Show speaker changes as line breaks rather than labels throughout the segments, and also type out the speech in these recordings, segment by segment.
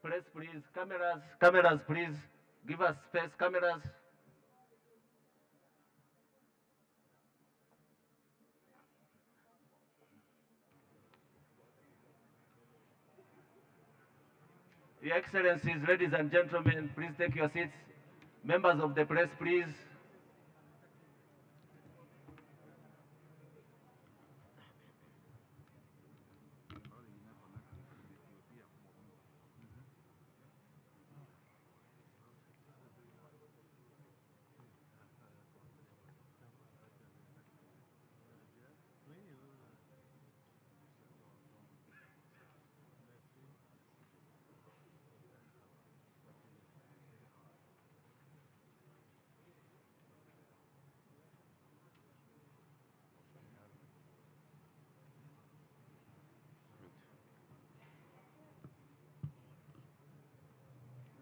Press, please. Cameras, cameras, please. Give us space, cameras. Your Excellencies, ladies and gentlemen, please take your seats. Members of the press, please.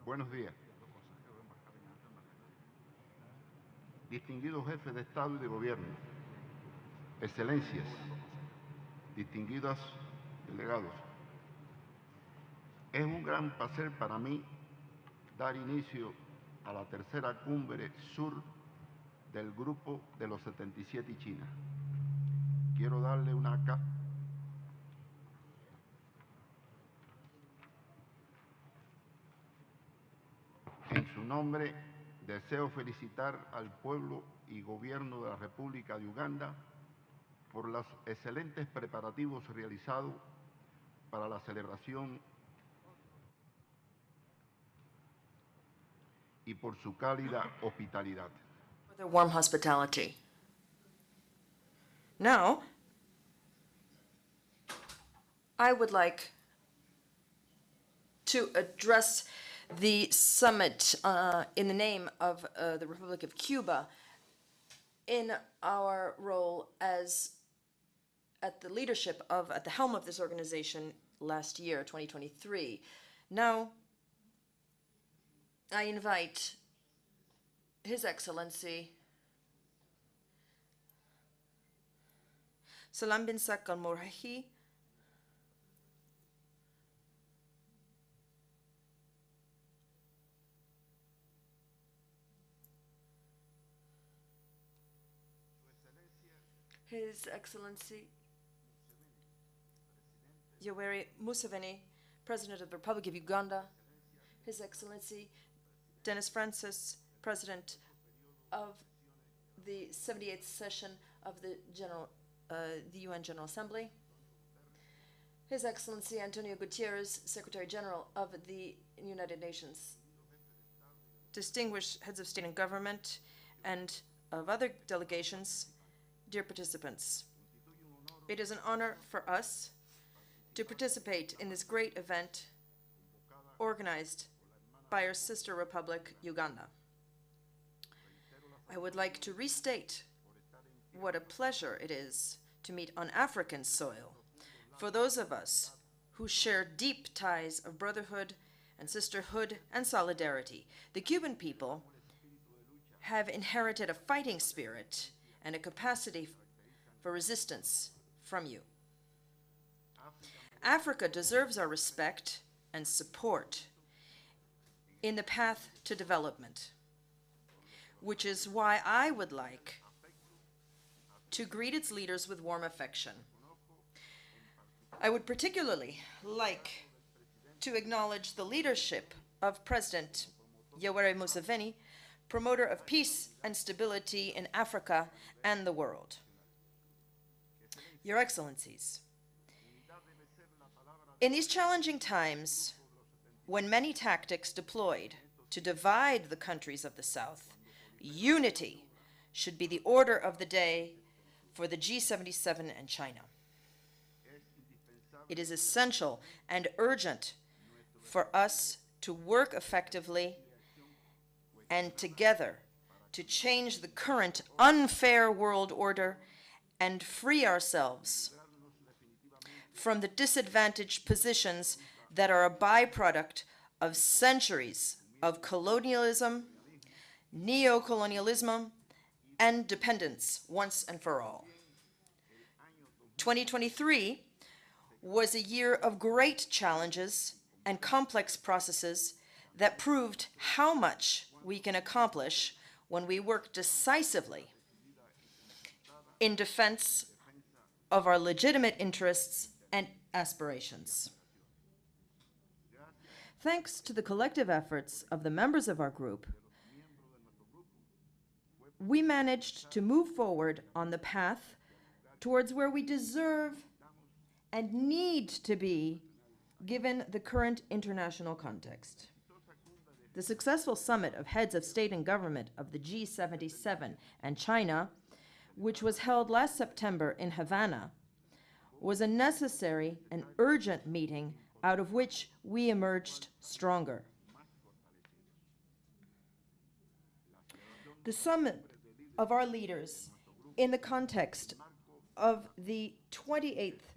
Buenos días. Distinguidos jefes de Estado y de Gobierno, Excelencias, distinguidos delegados, es un gran placer para mí dar inicio a la tercera cumbre sur del Grupo de los 77 y China. Quiero darle una En su nombre, deseo felicitar al pueblo y gobierno de la República de Uganda por los excelentes preparativos realizados para la celebración y por su cálida hospitalidad.
For their warm hospitality. Now, I would like to address the summit in the name of the Republic of Cuba in our role as at the leadership of, at the helm of this organization last year, 2023. Now, I invite His Excellency Salam bin Sak al-Morahi, His Excellency Yoweri Museveni, President of the Republic of Uganda, His Excellency Dennis Francis, President of the 78th session of the UN General Assembly, His Excellency Antonio Gutierrez, Secretary General of the United Nations, distinguished heads of state and government, and of other delegations, dear participants. It is an honor for us to participate in this great event organized by our sister republic, Uganda. I would like to restate what a pleasure it is to meet on African soil for those of us who share deep ties of brotherhood and sisterhood and solidarity. The Cuban people have inherited a fighting spirit and a capacity for resistance from you. Africa deserves our respect and support in the path to development, which is why I would like to greet its leaders with warm affection. I would particularly like to acknowledge the leadership of President Yoweri Museveni, promoter of peace and stability in Africa and the world. Your Excellencies, in these challenging times, when many tactics deployed to divide the countries of the South, unity should be the order of the day for the G77 and China. It is essential and urgent for us to work effectively and together to change the current unfair world order and free ourselves from the disadvantaged positions that are a byproduct of centuries of colonialism, neo-colonialism, and dependence once and for all. 2023 was a year of great challenges and complex processes that proved how much we can accomplish when we work decisively in defense of our legitimate interests and aspirations. Thanks to the collective efforts of the members of our group, we managed to move forward on the path towards where we deserve and need to be given the current international context. The successful summit of heads of state and government of the G77 and China, which was held last September in Havana, was a necessary and urgent meeting out of which we emerged stronger. The summit of our leaders in the context of the 28th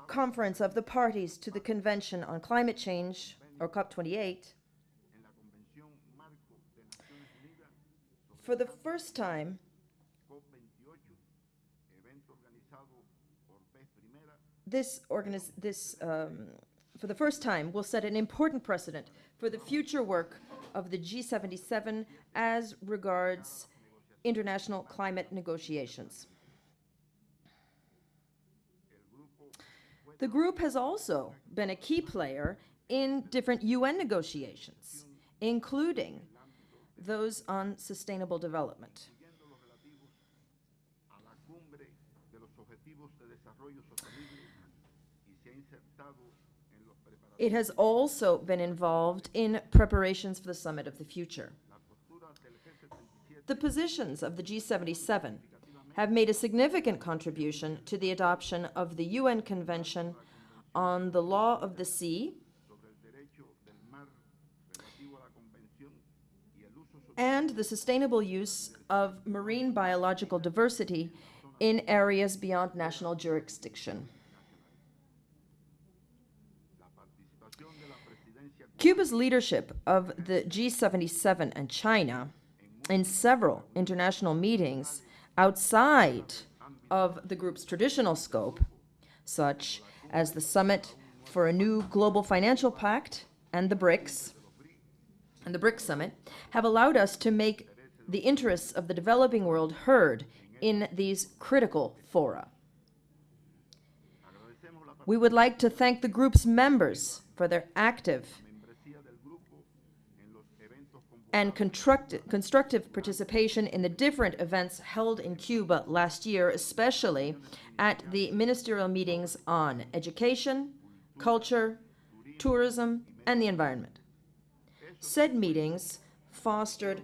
Conference of the Parties to the Convention on Climate Change, or COP28, for the first time, for the first time, will set an important precedent for the future work of the G77 as regards international climate negotiations. The group has also been a key player in different UN negotiations, including those on sustainable development. It has also been involved in preparations for the Summit of the Future. The positions of the G77 have made a significant contribution to the adoption of the UN Convention on the Law of the Sea and the sustainable use of marine biological diversity in areas beyond national jurisdiction. Cuba's leadership of the G77 and China in several international meetings outside of the group's traditional scope, such as the Summit for a New Global Financial Pact and the BRICS Summit, have allowed us to make the interests of the developing world heard in these critical fora. We would like to thank the group's members for their active and constructive participation in the different events held in Cuba last year, especially at the ministerial meetings on education, culture, tourism, and the environment. Said meetings fostered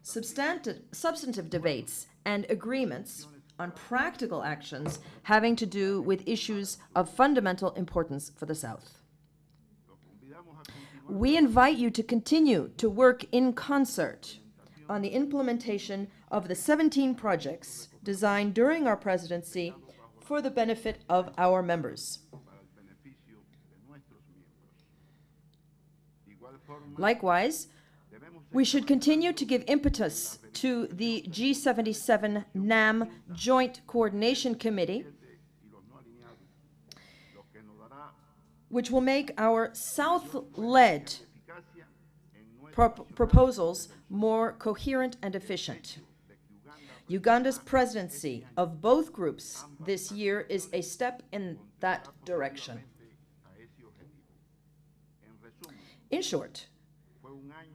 substantive debates and agreements on practical actions having to do with issues of fundamental importance for the South. We invite you to continue to work in concert on the implementation of the 17 projects designed during our presidency for the benefit of our members. Likewise, we should continue to give impetus to the G77 NAM Joint Coordination Committee, which will make our South-led proposals more coherent and efficient. Uganda's presidency of both groups this year is a step in that direction. In short,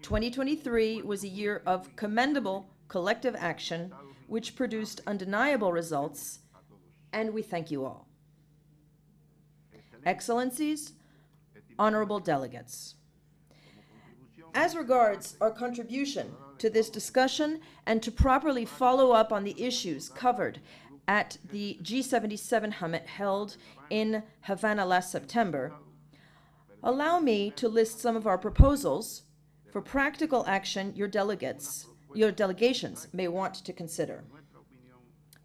2023 was a year of commendable collective action, which produced undeniable results, and we thank you all. Excellencies, honorable delegates, as regards our contribution to this discussion and to properly follow up on the issues covered at the G77 summit held in Havana last September, allow me to list some of our proposals for practical action your delegations may want to consider.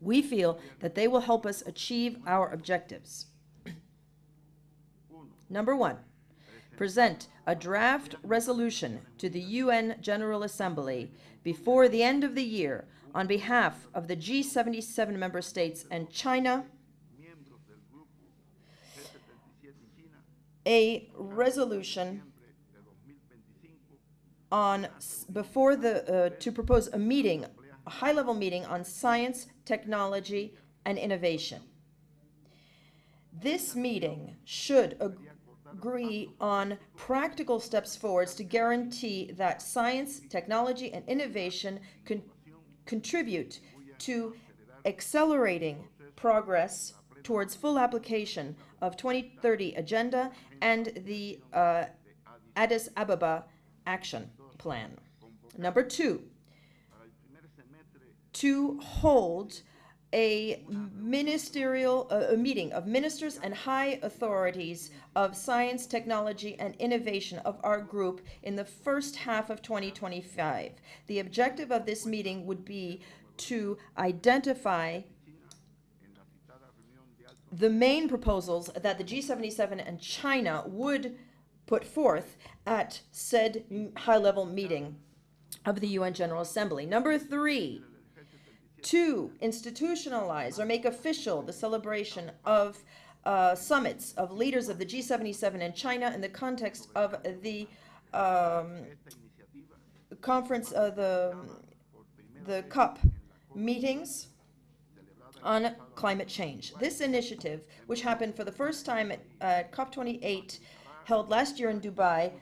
We feel that they will help us achieve our objectives. Number one, present a draft resolution to the UN General Assembly before the end of the year on behalf of the G77 member states and China a resolution on to propose a meeting, a high-level meeting on science, technology, and innovation. This meeting should agree on practical steps forwards to guarantee that science, technology, and innovation contribute to accelerating progress towards full application of 2030 Agenda and the Addis Ababa Action Plan. Number 2, to hold a meeting of ministers and high authorities of science, technology, and innovation of our group in the first half of 2025. The objective of this meeting would be to identify the main proposals that the G77 and China would put forth at said high-level meeting of the UN General Assembly. Number 3, to institutionalize or make official the celebration of summits of leaders of the G77 and China in the context of the conference, the COP meetings on climate change. This initiative, which happened for the first time at COP28 held last year in Dubai,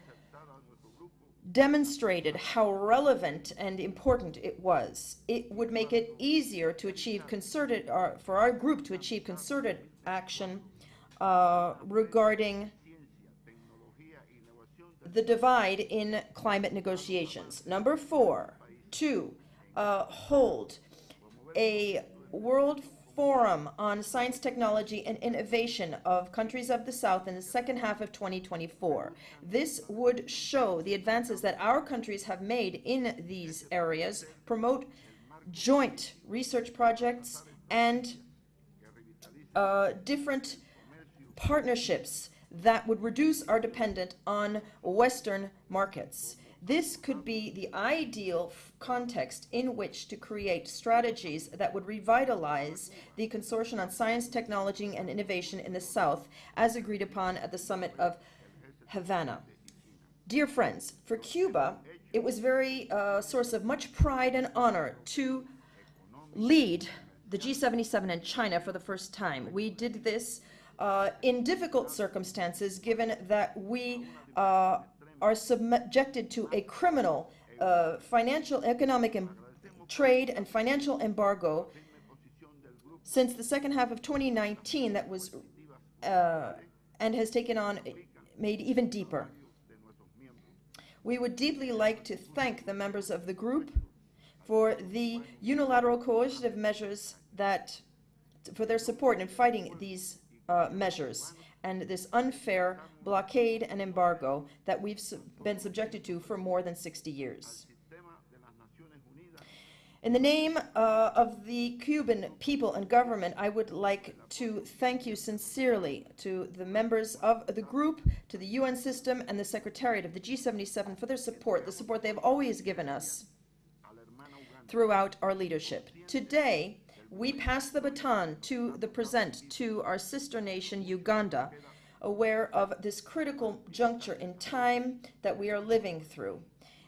demonstrated how relevant and important it was. It would make it easier to achieve for our group to achieve concerted action regarding the divide in climate negotiations. Number 4, to hold a World Forum on Science, Technology, and Innovation of countries of the South in the second half of 2024. This would show the advances that our countries have made in these areas, promote joint research projects, and different partnerships that would reduce our dependence on Western markets. This could be the ideal context in which to create strategies that would revitalize the Consortium on Science, Technology, and Innovation in the South, as agreed upon at the summit of Havana. Dear friends, for Cuba, it was very source of much pride and honor to lead the G77 and China for the first time. We did this in difficult circumstances, given that we are subjected to a criminal financial, economic, and trade and financial embargo since the second half of 2019 that was and has taken on, made even deeper. We would deeply like to thank the members of the group for the unilateral coercive measures for their support in fighting these measures and this unfair blockade and embargo that we've been subjected to for more than 60 years. In the name of the Cuban people and government, I would like to thank you sincerely to the members of the group, to the UN system, and the Secretariat of the G77 for their support, the support they've always given us throughout our leadership. Today, we pass the baton to our sister nation, Uganda, aware of this critical juncture in time that we are living through,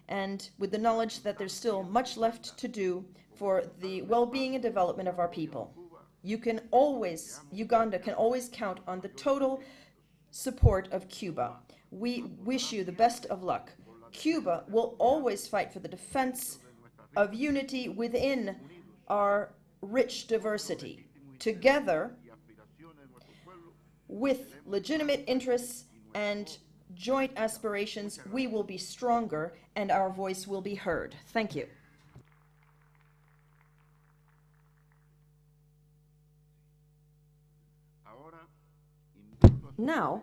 and with the knowledge that there's still much left to do for the well-being and development of our people. Uganda can always count on the total support of Cuba. We wish you the best of luck. Cuba will always fight for the defense of unity within our rich diversity. Together, with legitimate interests and joint aspirations, we will be stronger and our voice will be heard. Thank you. Now,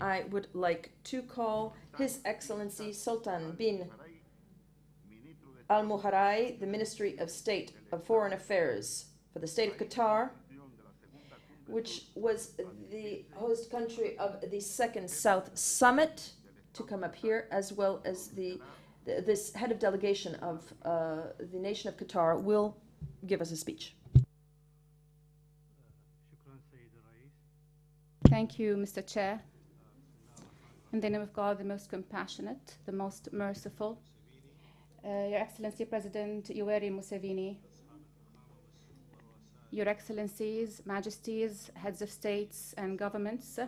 I would like to call His Excellency Sultan bin Al-Muharai, the Ministry of State of Foreign Affairs for the State of Qatar, which was the host country of the Second South Summit, to come up here, as well as this head of delegation of the nation of Qatar will give us a speech.
Thank you, Mr. Chair. In the name of God, the most compassionate, the most merciful, Your Excellency President Yoweri Museveni, Your Excellencies, Majesties, Heads of States and Governments,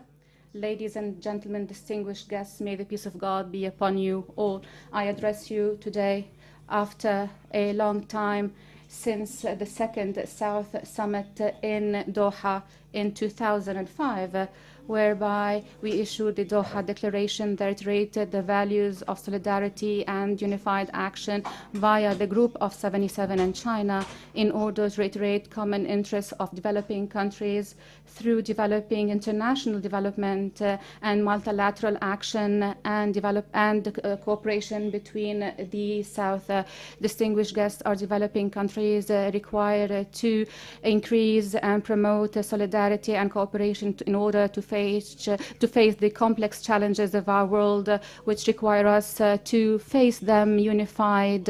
ladies and gentlemen, distinguished guests, may the peace of God be upon you all. I address you today after a long time since the second South Summit in Doha in 2005, whereby we issued the Doha Declaration that reiterated the values of solidarity and unified action via the Group of 77 and China in order to reiterate common interests of developing countries through developing international development and multilateral action and cooperation between the South. Distinguished guests, our developing countries require to increase and promote solidarity and cooperation in order to face the complex challenges of our world, which require us to face them unified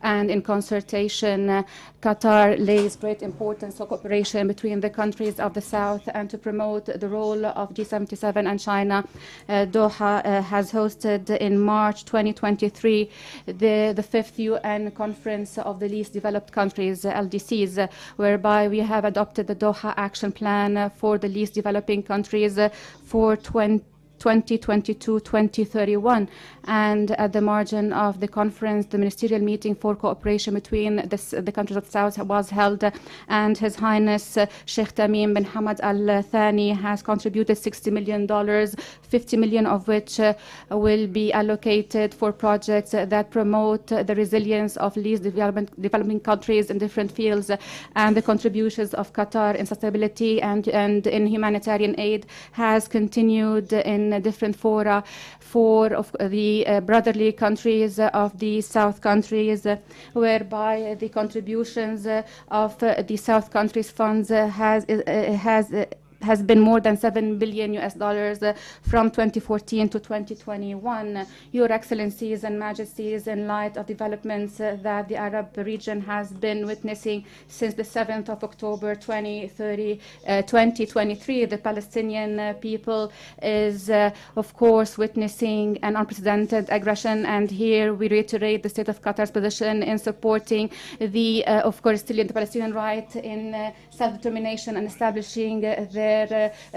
and in concertation. Qatar lays great importance on cooperation between the countries of the South and to promote the role of G77 and China. Doha has hosted in March 2023 the fifth UN Conference of the Least Developed Countries, LDCs, whereby we have adopted the Doha Action Plan for the least developing countries for 2022-2031, and at the margin of the conference, the ministerial meeting for cooperation between the countries of the South was held, and His Highness Sheikh Tamim bin Hamad Al Thani has contributed $60 million, 50 million of which will be allocated for projects that promote the resilience of least developing countries in different fields, and the contributions of Qatar in sustainability and in humanitarian aid has continued in different fora for the brotherly countries of the South countries, whereby the contributions of the South countries funds has been more than $7 billion from 2014 to 2021. Your Excellencies and Majesties, in light of developments that the Arab region has been witnessing since the 7th of October 2023, the Palestinian people is, of course, witnessing an unprecedented aggression, and here we reiterate the state of Qatar's position in supporting the, of course, still the Palestinian right in self-determination and establishing their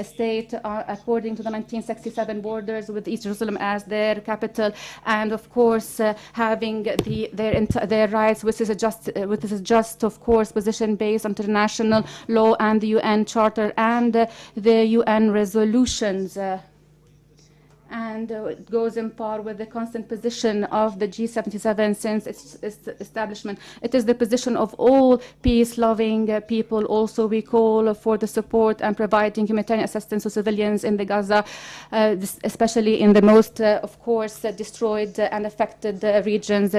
state according to the 1967 borders with East Jerusalem as their capital, and of course having their rights, which is a just of course position based on international law and the UN Charter and the UN resolutions. And it goes in par with the constant position of the G77 since its establishment. It is the position of all peace-loving people. Also, we call for the support and providing humanitarian assistance to civilians in the Gaza, especially in the most, of course, destroyed and affected regions.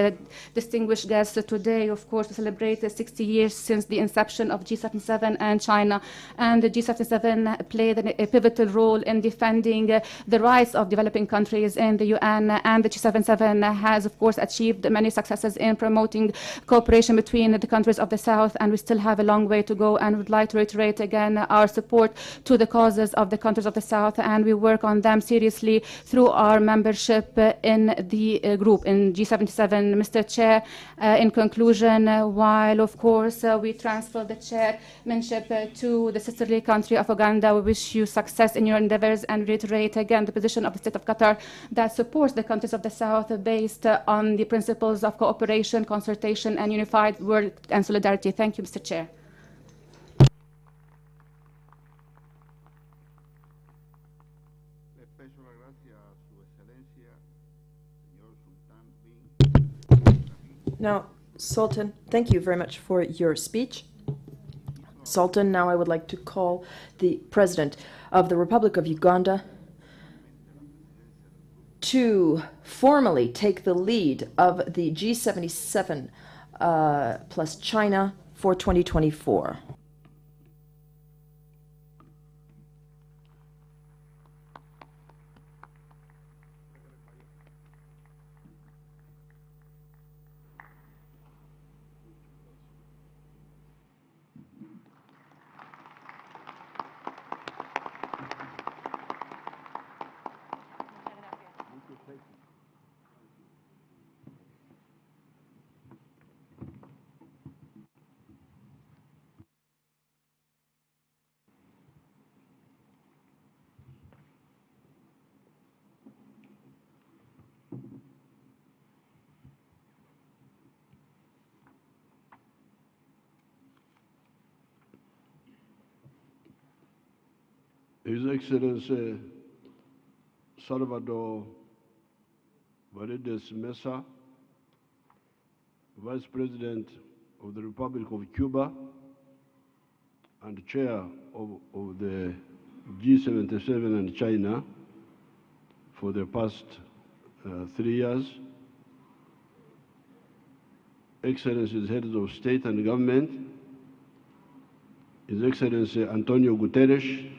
Distinguished guests, today, of course, we celebrate 60 years since the inception of G77 and China. And the G77 played a pivotal role in defending the rights of developing countries in the UN, and the G77 has, of course, achieved many successes in promoting cooperation between the countries of the South, and we still have a long way to go, and would like to reiterate again our support to the causes of the countries of the South, and we work on them seriously through our membership in the group, in G77. Mr. Chair, in conclusion, while, of course, we transfer the chairmanship to the sisterly country of Uganda, we wish you success in your endeavors and reiterate again the position of the State of Qatar that supports the countries of the South based on the principles of cooperation, consultation, and unified work and solidarity. Thank you, Mr. Chair.
Now, Sultan, thank you very much for your speech. Sultan, now I would like to call the President of the Republic of Uganda to formally take the lead of the G77 plus China for 2024.
His Excellency Salvador Paredes Mesa, Vice President of the Republic of Cuba and Chair of the G77 and China for the past 3 years, Excellencies, Heads of State and Government, His Excellency Antonio Guterres,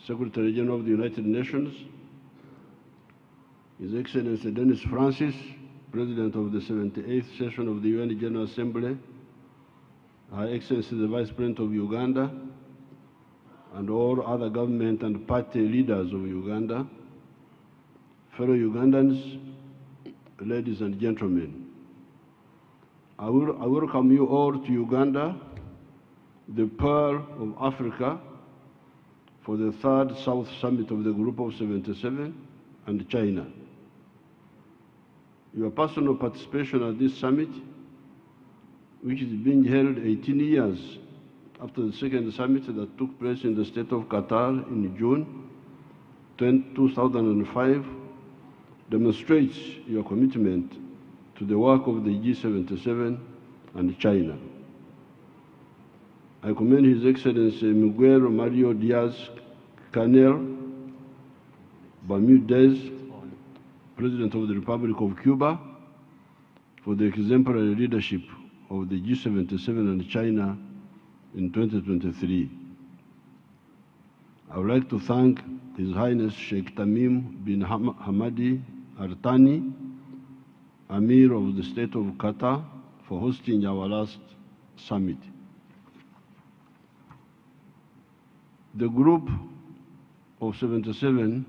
Secretary General of the United Nations, His Excellency Dennis Francis, President of the 78th session of the UN General Assembly, Her Excellency the Vice President of Uganda, and all other government and party leaders of Uganda, fellow Ugandans, ladies and gentlemen. I welcome you all to Uganda, the Pearl of Africa, for the third South Summit of the Group of 77 and China. Your personal participation at this summit, which is being held 18 years after the second summit that took place in the state of Qatar in June 2005, demonstrates your commitment to the work of the G77 and China. I commend His Excellency Miguel Mario Diaz-Canel Bermudez, President of the Republic of Cuba, for the exemplary leadership of the G77 and China in 2023. I would like to thank His Highness Sheikh Tamim bin Hamadi Al Thani, Amir of the State of Qatar, for hosting our last summit. The group of 77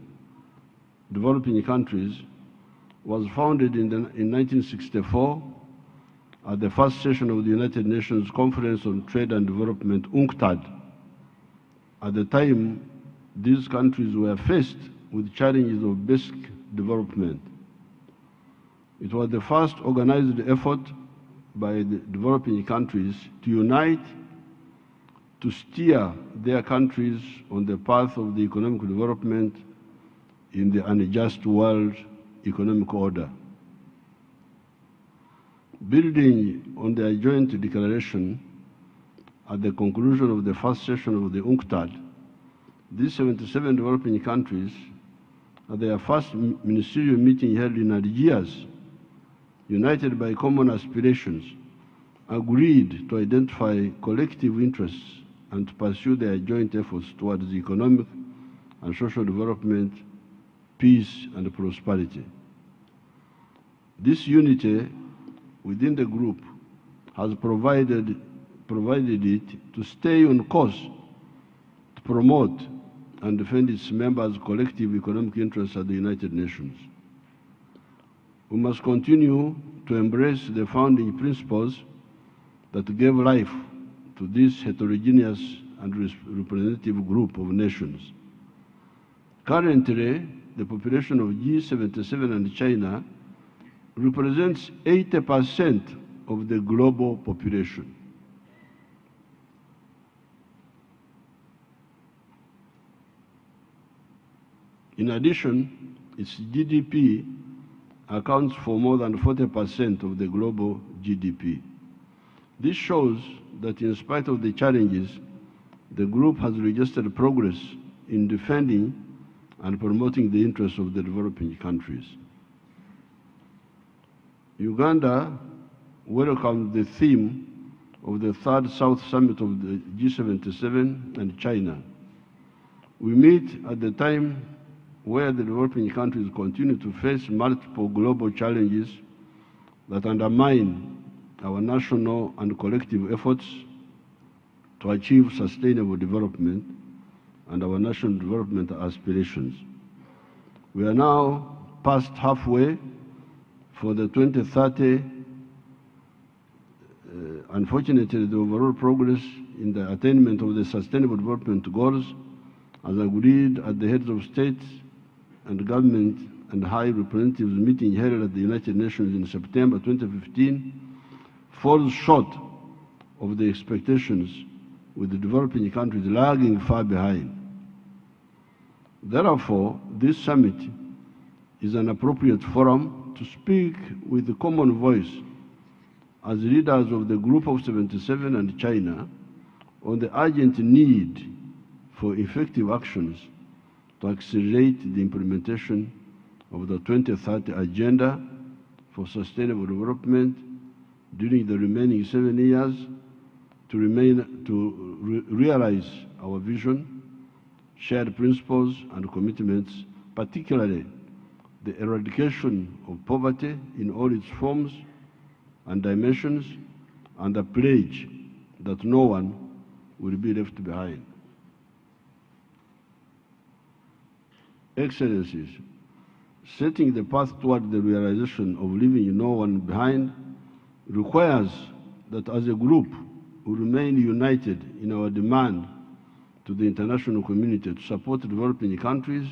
developing countries was founded in 1964 at the first session of the United Nations Conference on Trade and Development, UNCTAD. At the time, these countries were faced with challenges of basic development. It was the first organized effort by the developing countries to unite to steer their countries on the path of the economic development in the unjust world economic order. Building on their joint declaration at the conclusion of the first session of the UNCTAD, these 77 developing countries, at their first ministerial meeting held in Algiers, united by common aspirations, agreed to identify collective interests and to pursue their joint efforts towards economic and social development, peace and prosperity. This unity within the group has provided it to stay on course to promote and defend its members' collective economic interests at the United Nations. We must continue to embrace the founding principles that gave life to this heterogeneous and representative group of nations. Currently, the population of G77 and China represents 80% of the global population. In addition, its GDP accounts for more than 40% of the global GDP. This shows that in spite of the challenges, the group has registered progress in defending and promoting the interests of the developing countries. Uganda welcomed the theme of the third South Summit of the G77 and China. We meet at the time where the developing countries continue to face multiple global challenges that undermine our national and collective efforts to achieve sustainable development and our national development aspirations. We are now past halfway for the 2030. Unfortunately, the overall progress in the attainment of the Sustainable Development Goals, as agreed at the heads of state and government and high representatives meeting held at the United Nations in September 2015, falls short of the expectations, with the developing countries lagging far behind. Therefore, this summit is an appropriate forum to speak with a common voice as leaders of the Group of 77 and China on the urgent need for effective actions to accelerate the implementation of the 2030 Agenda for Sustainable Development during the remaining 7 years to realize our vision, shared principles and commitments, particularly the eradication of poverty in all its forms and dimensions, and the pledge that no one will be left behind. Excellencies, setting the path toward the realization of leaving no one behind requires that as a group we remain united in our demand to the international community to support developing countries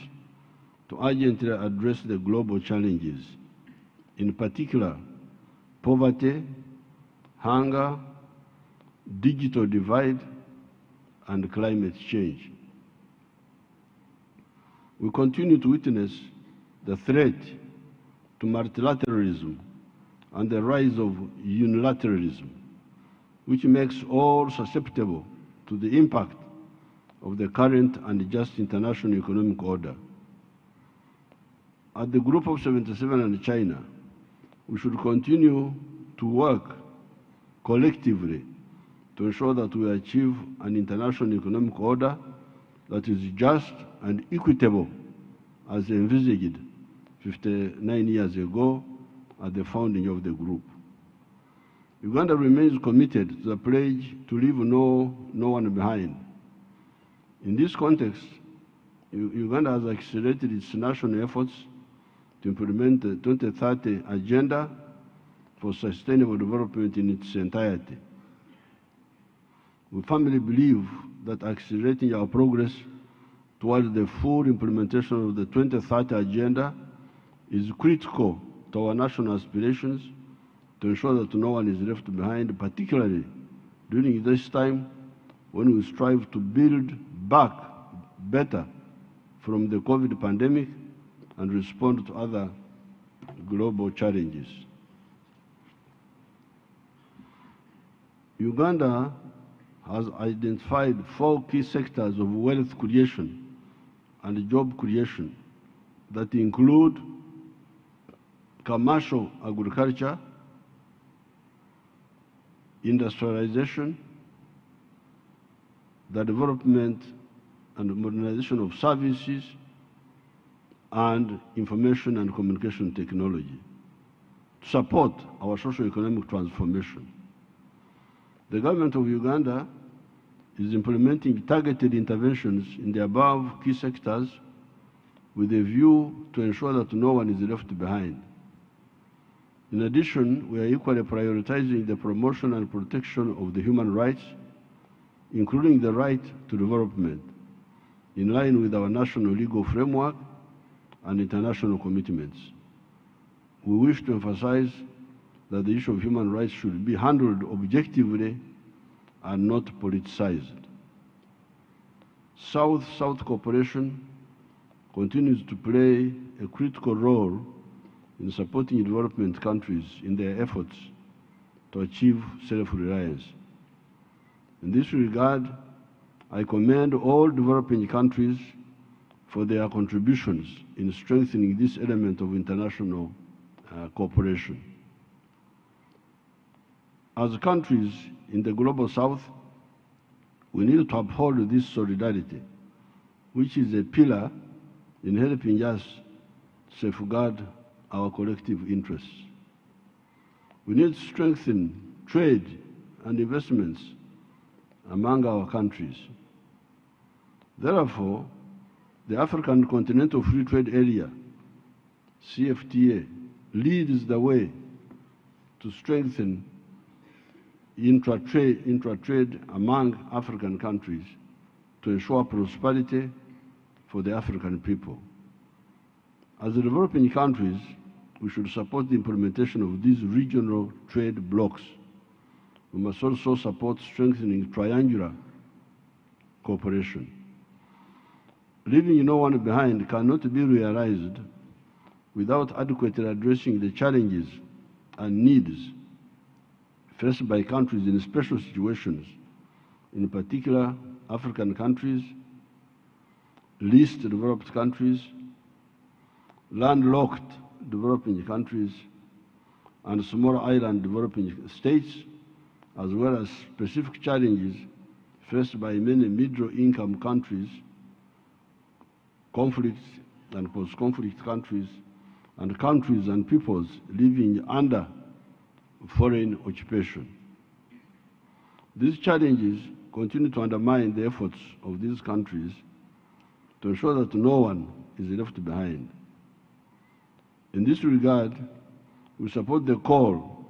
to urgently address the global challenges, in particular poverty, hunger, digital divide, and climate change. We continue to witness the threat to multilateralism and the rise of unilateralism, which makes all susceptible to the impact of the current unjust international economic order. At the Group of 77 and China, we should continue to work collectively to ensure that we achieve an international economic order that is just and equitable as envisaged 59 years ago at the founding of the group. Uganda remains committed to the pledge to leave no one behind. In this context, Uganda has accelerated its national efforts to implement the 2030 Agenda for Sustainable Development in its entirety. We firmly believe that accelerating our progress towards the full implementation of the 2030 Agenda is critical to our national aspirations to ensure that no one is left behind, particularly during this time when we strive to build back better from the COVID pandemic and respond to other global challenges. Uganda has identified 4 key sectors of wealth creation and job creation that include commercial agriculture, industrialization, the development and modernization of services, and information and communication technology to support our socio-economic transformation. The government of Uganda is implementing targeted interventions in the above key sectors with a view to ensure that no one is left behind. In addition, we are equally prioritizing the promotion and protection of the human rights, including the right to development, in line with our national legal framework and international commitments. We wish to emphasize that the issue of human rights should be handled objectively and not politicized. South-South cooperation continues to play a critical role in supporting development countries in their efforts to achieve self-reliance. In this regard, I commend all developing countries for their contributions in strengthening this element of international cooperation. As countries in the Global South, we need to uphold this solidarity, which is a pillar in helping us safeguard our collective interests. We need to strengthen trade and investments among our countries. Therefore, the African Continental Free Trade Area, CFTA, leads the way to strengthen intra-trade among African countries to ensure prosperity for the African people. As the developing countries, we should support the implementation of these regional trade blocs. We must also support strengthening triangular cooperation. leaving no one behind cannot be realized without adequately addressing the challenges and needs faced by countries in special situations, in particular African countries, least developed countries, landlocked developing countries, and small island developing states, as well as specific challenges faced by many middle-income countries, conflicts and post-conflict countries, and countries and peoples living under foreign occupation. These challenges continue to undermine the efforts of these countries to ensure that no one is left behind. In this regard, we support the call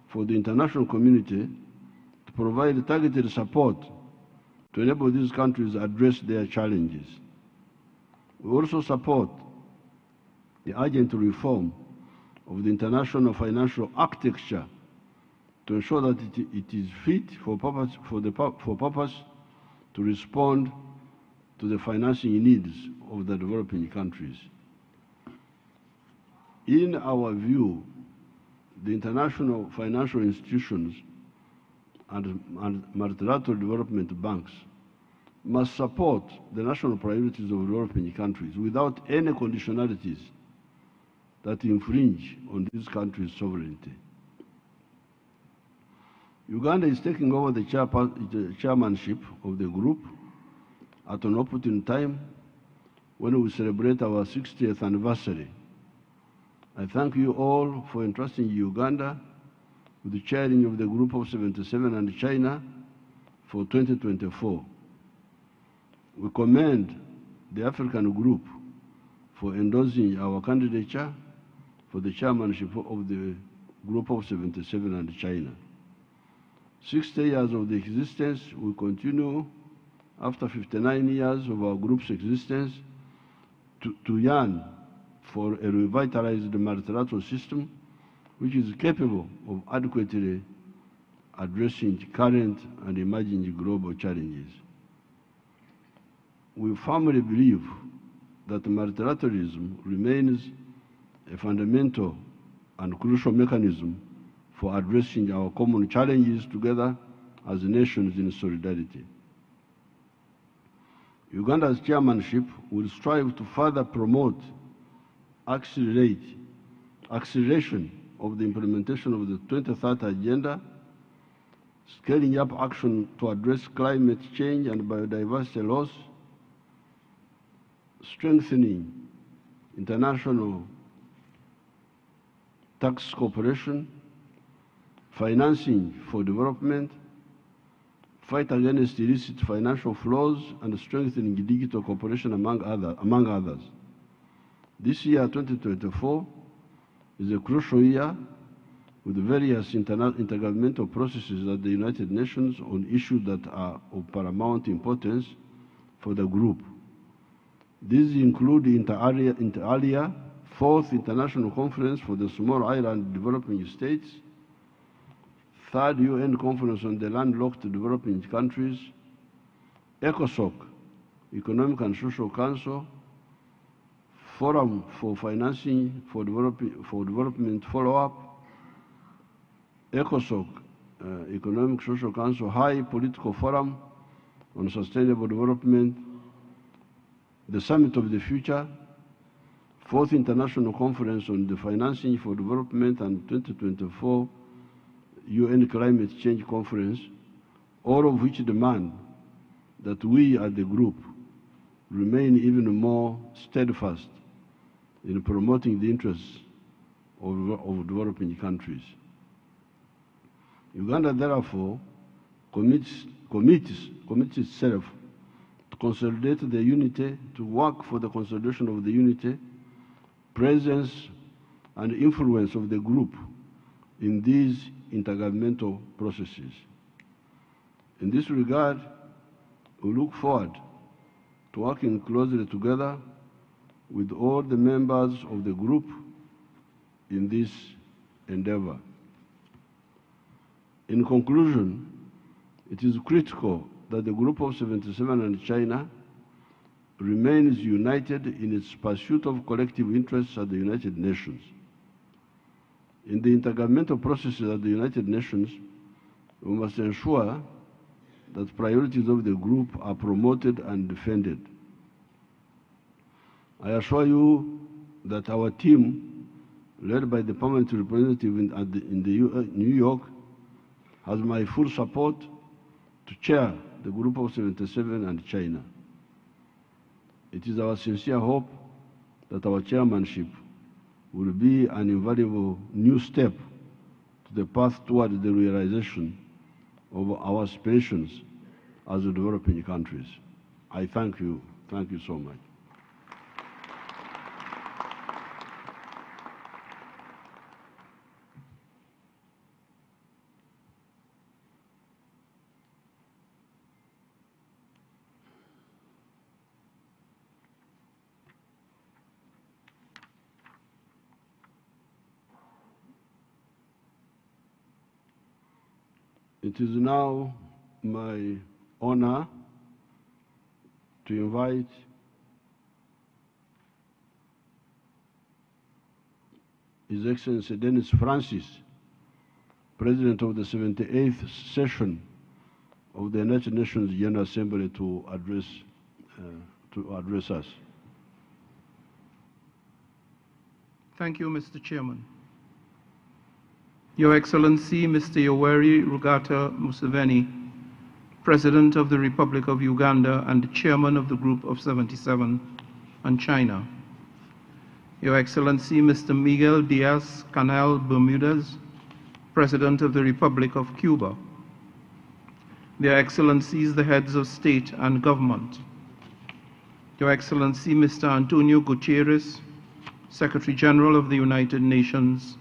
for the international community to provide targeted support to enable these countries to address their challenges. We also support the urgent reform of the international financial architecture to ensure that it is fit for purpose to respond to the financing needs of the developing countries. In our view, the international financial institutions and multilateral development banks must support the national priorities of developing countries without any conditionalities that infringe on these countries' sovereignty. Uganda is taking over the chairmanship of the group at an opportune time when we celebrate our 60th anniversary. I thank you all for entrusting Uganda with the chairing of the Group of 77 and China for 2024. We commend the African group for endorsing our candidature for the chairmanship of the Group of 77 and China. 60 years of the existence will continue after 59 years of our group's existence to yearn for a revitalized multilateral system which is capable of adequately addressing current and emerging global challenges. We firmly believe that multilateralism remains a fundamental and crucial mechanism for addressing our common challenges together as nations in solidarity. Uganda's chairmanship will strive to further promote acceleration of the implementation of the 2030 Agenda, scaling up action to address climate change and biodiversity loss, strengthening international tax cooperation, financing for development, fight against illicit financial flows, and strengthening digital cooperation among others. This year, 2024, is a crucial year with various intergovernmental processes at the United Nations on issues that are of paramount importance for the group. These include inter alia, Fourth International Conference for the Small Island Developing States, Third UN Conference on the Landlocked Developing Countries, ECOSOC, Economic and Social Council, Forum for Financing for Development Follow-up, ECOSOC, Economic Social Council High Political Forum on Sustainable Development, the Summit of the Future, Fourth International Conference on the Financing for Development, and 2024 UN Climate Change Conference, all of which demand that we at the group remain even more steadfast in promoting the interests of developing countries. Uganda, therefore, commits itself to consolidate the unity, to work for the consolidation of the unity, presence, and influence of the group in these intergovernmental processes. In this regard, we look forward to working closely together with all the members of the group in this endeavor. In conclusion, it is critical that the Group of 77 and China remains united in its pursuit of collective interests at the United Nations. In the intergovernmental processes at the United Nations, we must ensure that priorities of the group are promoted and defended. I assure you that our team, led by the permanent representative in New York, has my full support to chair the Group of 77 and China. It is our sincere hope that our chairmanship will be an invaluable new step to the path toward the realization of our aspirations as developing countries. I thank you. Thank you so much. It is now my honor to invite His Excellency Dennis Francis, President of the 78th session of the United Nations General Assembly, to address us.
Thank you, Mr. Chairman. Your Excellency, Mr. Yoweri Rugata Museveni, President of the Republic of Uganda and Chairman of the Group of 77 and China. Your Excellency, Mr. Miguel Diaz-Canel Bermudez, President of the Republic of Cuba. Their Excellencies, the Heads of State and Government. Your Excellency, Mr. Antonio Guterres, Secretary General of the United Nations,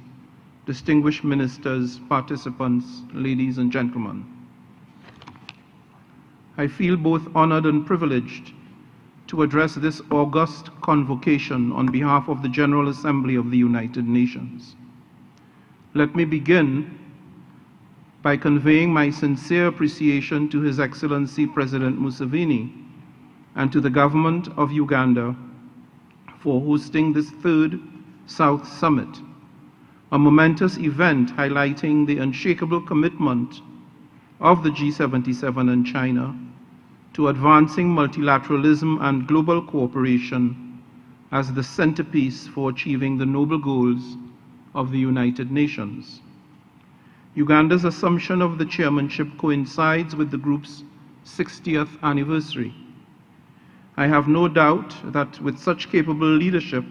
distinguished ministers, participants, ladies and gentlemen. I feel both honored and privileged to address this august convocation on behalf of the General Assembly of the United Nations. Let me begin by conveying my sincere appreciation to His Excellency President Museveni and to the government of Uganda for hosting this third South Summit, a momentous event highlighting the unshakable commitment of the G77 and China to advancing multilateralism and global cooperation as the centerpiece for achieving the noble goals of the United Nations. Uganda's assumption of the chairmanship coincides with the group's 60th anniversary. I have no doubt that with such capable leadership,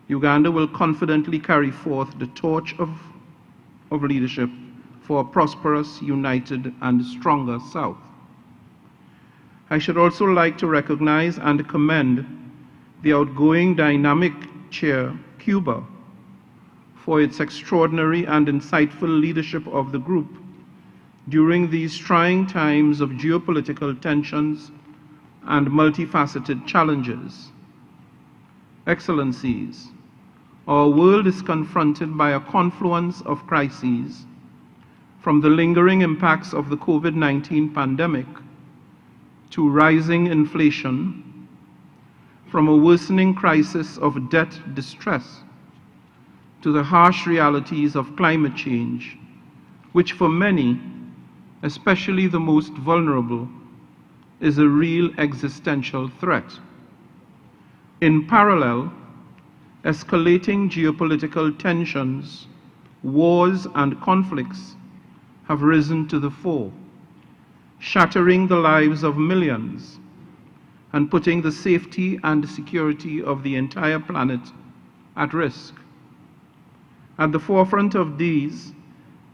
Uganda will confidently carry forth the torch of leadership for a prosperous, united, and stronger South. I should also like to recognize and commend the outgoing dynamic chair, Cuba, for its extraordinary and insightful leadership of the group during these trying times of geopolitical tensions and multifaceted challenges. Excellencies, our world is confronted by a confluence of crises, from the lingering impacts of the COVID-19 pandemic to rising inflation, from a worsening crisis of debt distress to the harsh realities of climate change, which for many, especially the most vulnerable, is a real existential threat. In parallel, escalating geopolitical tensions, wars, and conflicts have risen to the fore, shattering the lives of millions and putting the safety and security of the entire planet at risk. At the forefront of these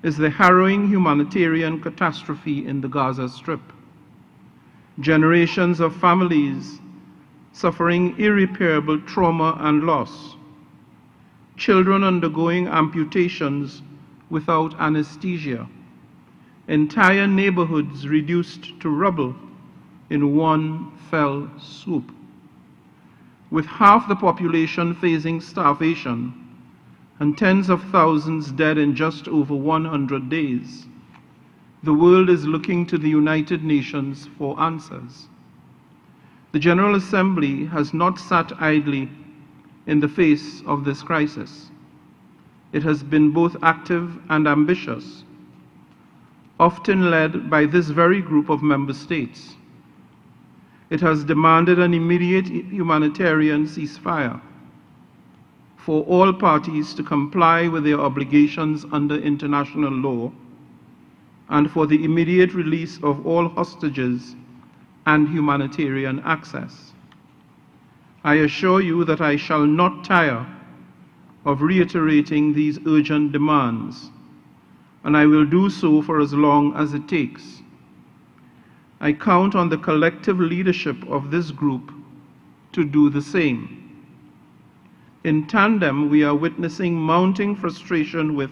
is the harrowing humanitarian catastrophe in the Gaza Strip. Generations of families suffering irreparable trauma and loss, children undergoing amputations without anesthesia, entire neighborhoods reduced to rubble in one fell swoop. With half the population facing starvation and tens of thousands dead in just over 100 days, the world is looking to the United Nations for answers. The General Assembly has not sat idly in the face of this crisis. It has been both active and ambitious, often led by this very group of member states. It has demanded an immediate humanitarian ceasefire for all parties to comply with their obligations under international law and for the immediate release of all hostages and humanitarian access. I assure you that I shall not tire of reiterating these urgent demands, and I will do so for as long as it takes. I count on the collective leadership of this group to do the same. In tandem, we are witnessing mounting frustration with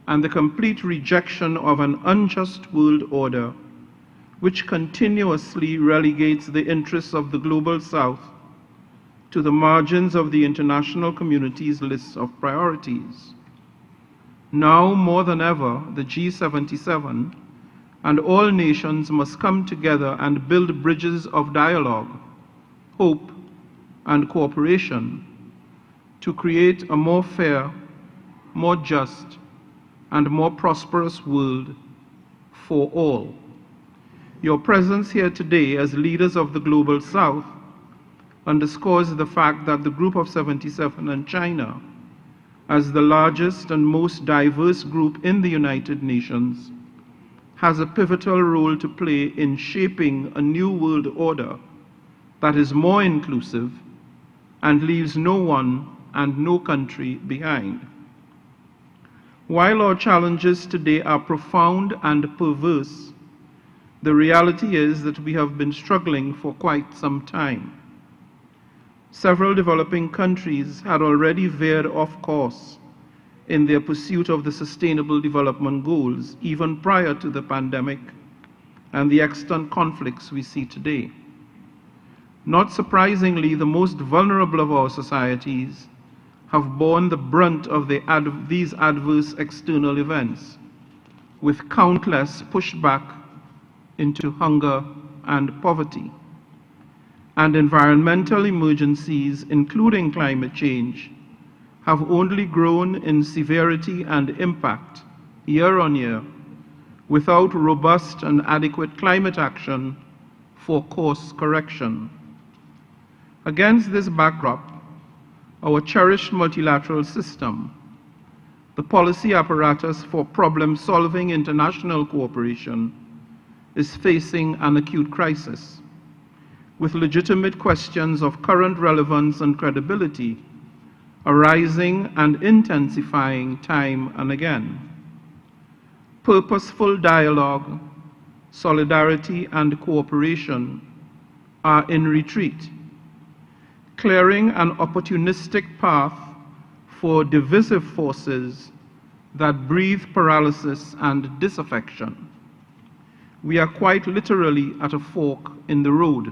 and the complete rejection of an unjust world order which continuously relegates the interests of the Global South to the margins of the international community's list of priorities. Now more than ever, the G77 and all nations must come together and build bridges of dialogue, hope, and cooperation to create a more fair, more just, and more prosperous world for all. Your presence here today as leaders of the Global South underscores the fact that the Group of 77 and China, as the largest and most diverse group in the United Nations, has a pivotal role to play in shaping a new world order that is more inclusive and leaves no one and no country behind. While our challenges today are profound and perverse, the reality is that we have been struggling for quite some time. Several developing countries had already veered off course in their pursuit of the Sustainable Development Goals, even prior to the pandemic and the extant conflicts we see today. Not surprisingly, the most vulnerable of our societies have borne the brunt of these adverse external events, with countless pushed back into hunger and poverty. And environmental emergencies, including climate change, have only grown in severity and impact year on year without robust and adequate climate action for course correction. Against this backdrop, our cherished multilateral system, the policy apparatus for problem-solving international cooperation, is facing an acute crisis, with legitimate questions of current relevance and credibility arising and intensifying time and again. Purposeful dialogue, solidarity, and cooperation are in retreat, clearing an opportunistic path for divisive forces that breathe paralysis and disaffection. We are quite literally at a fork in the road.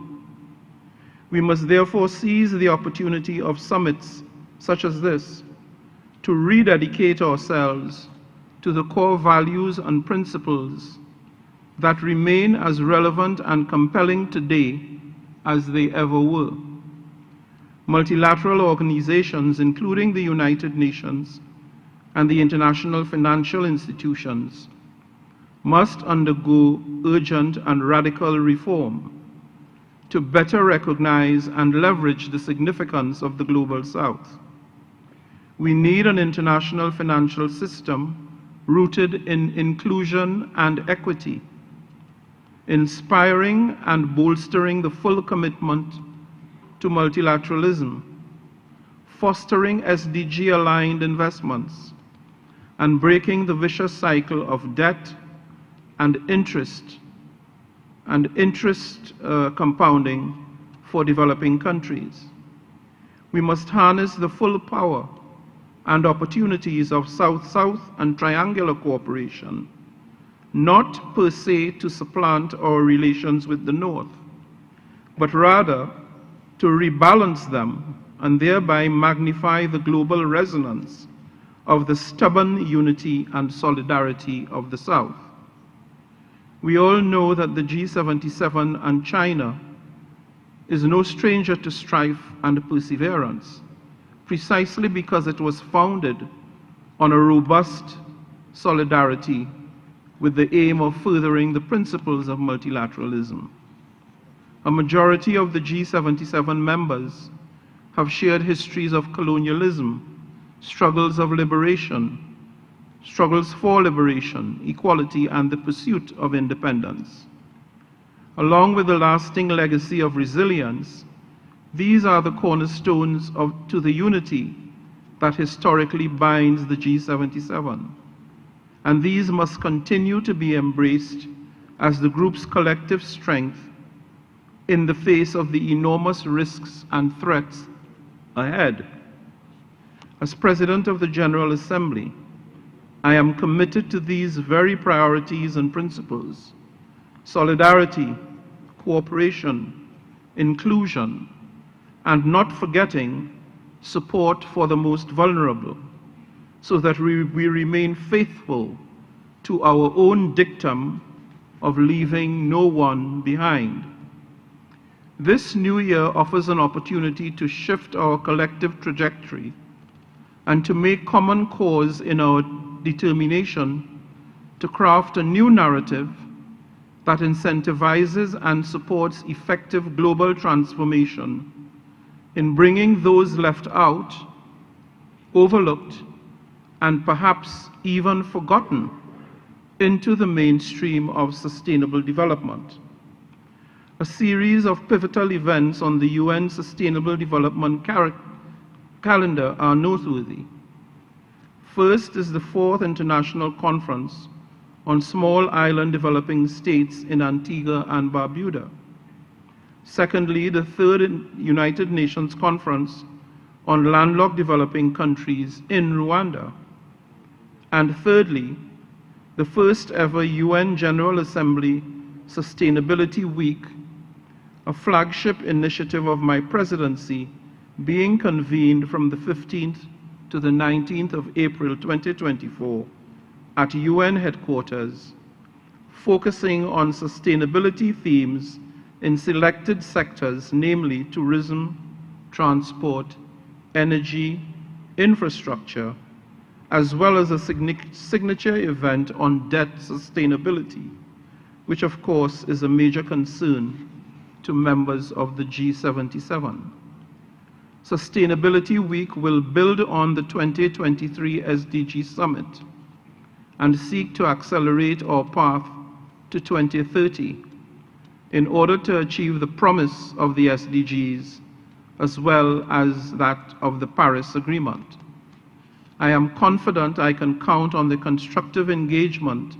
We must therefore seize the opportunity of summits such as this to rededicate ourselves to the core values and principles that remain as relevant and compelling today as they ever were. Multilateral organizations, including the United Nations and the international financial institutions, must undergo urgent and radical reform to better recognize and leverage the significance of the Global South. We need an international financial system rooted in inclusion and equity, inspiring and bolstering the full commitment to multilateralism, fostering SDG-aligned investments, and breaking the vicious cycle of debt and interest compounding for developing countries. We must harness the full power and opportunities of South-South and triangular cooperation, not per se to supplant our relations with the North, but rather to rebalance them and thereby magnify the global resonance of the stubborn unity and solidarity of the South. We all know that the G77 and China is no stranger to strife and perseverance, precisely because it was founded on a robust solidarity with the aim of furthering the principles of multilateralism. A majority of the G77 members have shared histories of colonialism, struggles of liberation, struggles for liberation, equality, and the pursuit of independence. Along with the lasting legacy of resilience, these are the cornerstones to the unity that historically binds the G77. And these must continue to be embraced as the group's collective strength in the face of the enormous risks and threats ahead. As President of the General Assembly, I am committed to these very priorities and principles: solidarity, cooperation, inclusion, and not forgetting support for the most vulnerable, so that we remain faithful to our own dictum of leaving no one behind. This new year offers an opportunity to shift our collective trajectory and to make common cause in our determination to craft a new narrative that incentivizes and supports effective global transformation in bringing those left out, overlooked, and perhaps even forgotten into the mainstream of sustainable development. A series of pivotal events on the UN Sustainable Development calendar are noteworthy. First is the 4th International Conference on Small Island Developing States in Antigua and Barbuda. Secondly, the 3rd United Nations Conference on Landlocked Developing Countries in Rwanda. And thirdly, the first ever UN General Assembly Sustainability Week, a flagship initiative of my presidency, being convened from the 15th to the 19th of April 2024 at UN headquarters, focusing on sustainability themes in selected sectors, namely tourism, transport, energy, infrastructure, as well as a signature event on debt sustainability, which of course is a major concern to members of the G77. Sustainability Week will build on the 2023 SDG Summit and seek to accelerate our path to 2030 in order to achieve the promise of the SDGs as well as that of the Paris Agreement. I am confident I can count on the constructive engagement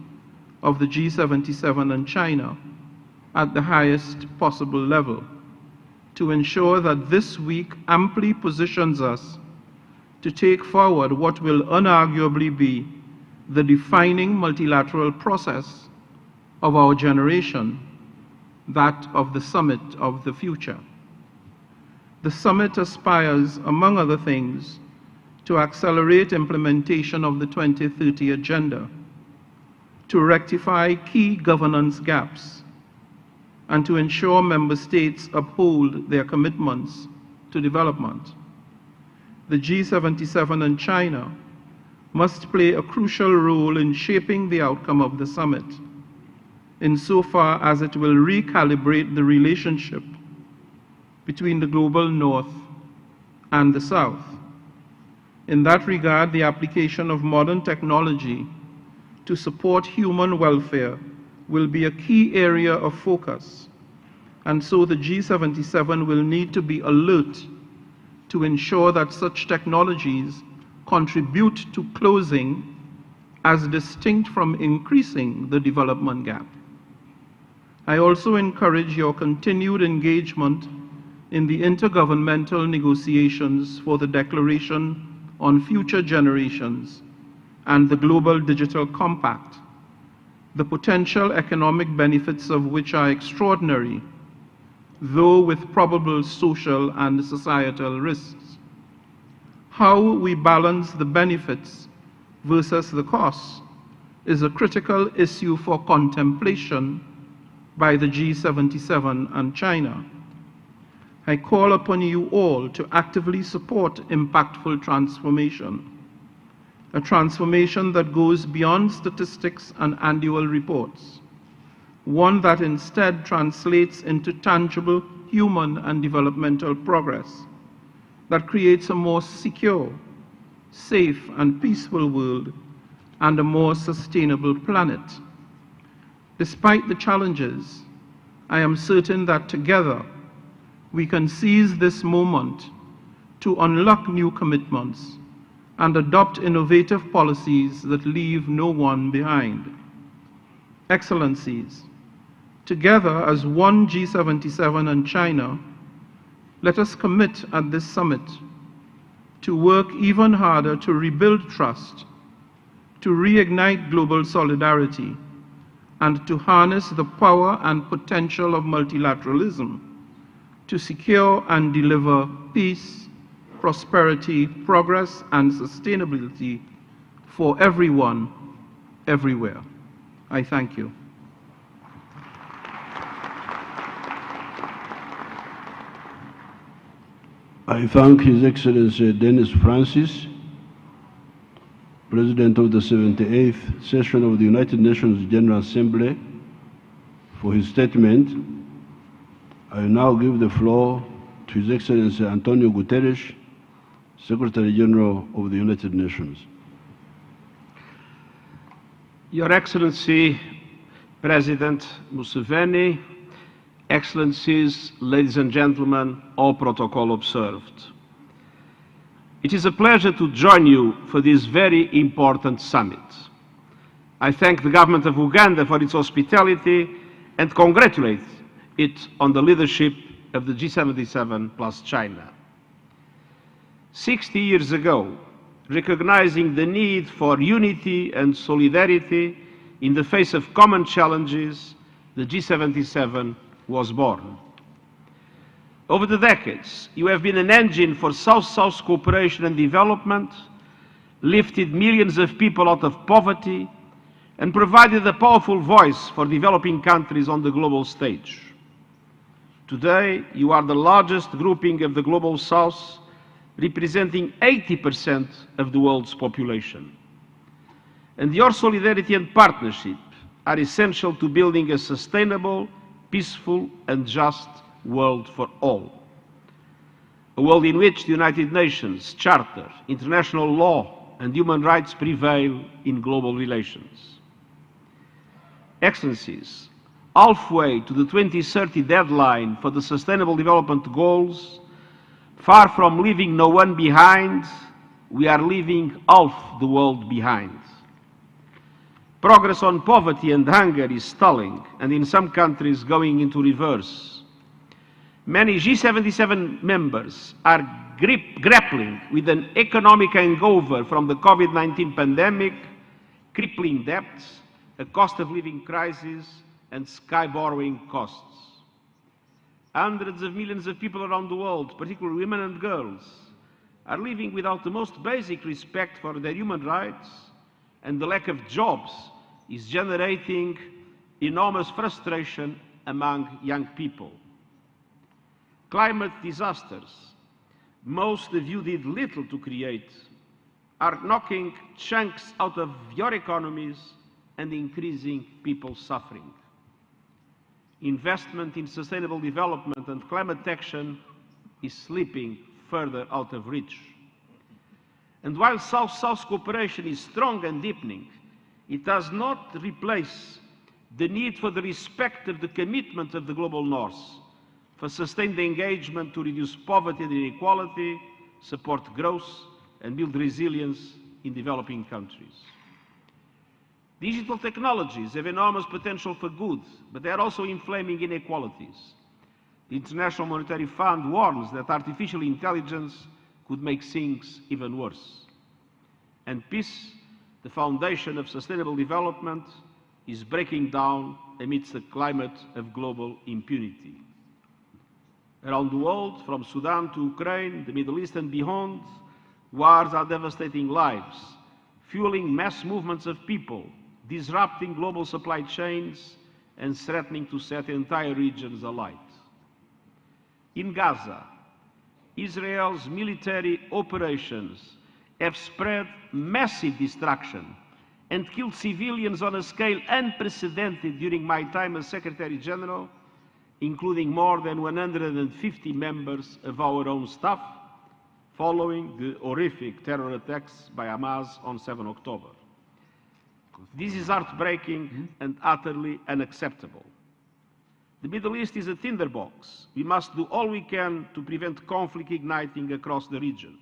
of the G77 and China at the highest possible level to ensure that this week amply positions us to take forward what will unarguably be the defining multilateral process of our generation, that of the Summit of the Future. The summit aspires, among other things, to accelerate implementation of the 2030 Agenda, to rectify key governance gaps, and to ensure member states uphold their commitments to development. The G77 and China must play a crucial role in shaping the outcome of the summit, insofar as it will recalibrate the relationship between the global north and the south. In that regard, the application of modern technology to support human welfare will be a key area of focus, and so the G77 will need to be alert to ensure that such technologies contribute to closing as distinct from increasing the development gap. I also encourage your continued engagement in the intergovernmental negotiations for the Declaration on Future Generations and the Global Digital Compact, the potential economic benefits of which are extraordinary, though with probable social and societal risks. How we balance the benefits versus the costs is a critical issue for contemplation by the G77 and China. I call upon you all to actively support impactful transformation, a transformation that goes beyond statistics and annual reports, one that instead translates into tangible human and developmental progress, that creates a more secure, safe, and peaceful world and a more sustainable planet. Despite the challenges, I am certain that together we can seize this moment to unlock new commitments and adopt innovative policies that leave no one behind. Excellencies, together as one G77 and China, let us commit at this summit to work even harder to rebuild trust, to reignite global solidarity, and to harness the power and potential of multilateralism to secure and deliver peace, prosperity, progress, and sustainability for everyone, everywhere. I thank you.
I thank His Excellency Dennis Francis, President of the 78th Session of the United Nations General Assembly, for his statement. I now give the floor to His Excellency Antonio Guterres, Secretary General of the United Nations.
Your Excellency, President Museveni, Excellencies, ladies and gentlemen, all protocol observed. It is a pleasure to join you for this very important summit. I thank the government of Uganda for its hospitality and congratulate it on the leadership of the G77+China. 60 years ago, recognizing the need for unity and solidarity in the face of common challenges, the G77 was born. Over the decades, you have been an engine for South-South cooperation and development, lifted millions of people out of poverty, and provided a powerful voice for developing countries on the global stage. Today, you are the largest grouping of the Global South, representing 80% of the world's population. And your solidarity and partnership are essential to building a sustainable, peaceful, and just world for all. A world in which the United Nations Charter, international law, and human rights prevail in global relations. Excellencies, halfway to the 2030 deadline for the Sustainable Development Goals, far from leaving no one behind, we are leaving half the world behind. Progress on poverty and hunger is stalling, and in some countries going into reverse. Many G77 members are grappling with an economic hangover from the COVID-19 pandemic, crippling debts, a cost of living crisis, and sky-borrowing costs. Hundreds of millions of people around the world, particularly women and girls, are living without the most basic respect for their human rights, and the lack of jobs is generating enormous frustration among young people. Climate disasters, most of you did little to create, are knocking chunks out of your economies and increasing people's suffering. Investment in sustainable development and climate action is slipping further out of reach. And while South-South cooperation is strong and deepening, it does not replace the need for the respect of the commitment of the Global North, for sustained engagement to reduce poverty and inequality, support growth, and build resilience in developing countries. Digital technologies have enormous potential for good, but they are also inflaming inequalities. The International Monetary Fund warns that artificial intelligence could make things even worse. And peace, the foundation of sustainable development, is breaking down amidst a climate of global impunity. Around the world, from Sudan to Ukraine, the Middle East and beyond, wars are devastating lives, fueling mass movements of people, disrupting global supply chains, and threatening to set entire regions alight. In Gaza, Israel's military operations have spread massive destruction and killed civilians on a scale unprecedented during my time as Secretary General, including more than 150 members of our own staff, following the horrific terror attacks by Hamas on 7 October. This is heartbreaking and utterly unacceptable. The Middle East is a tinderbox. We must do all we can to prevent conflict igniting across the region.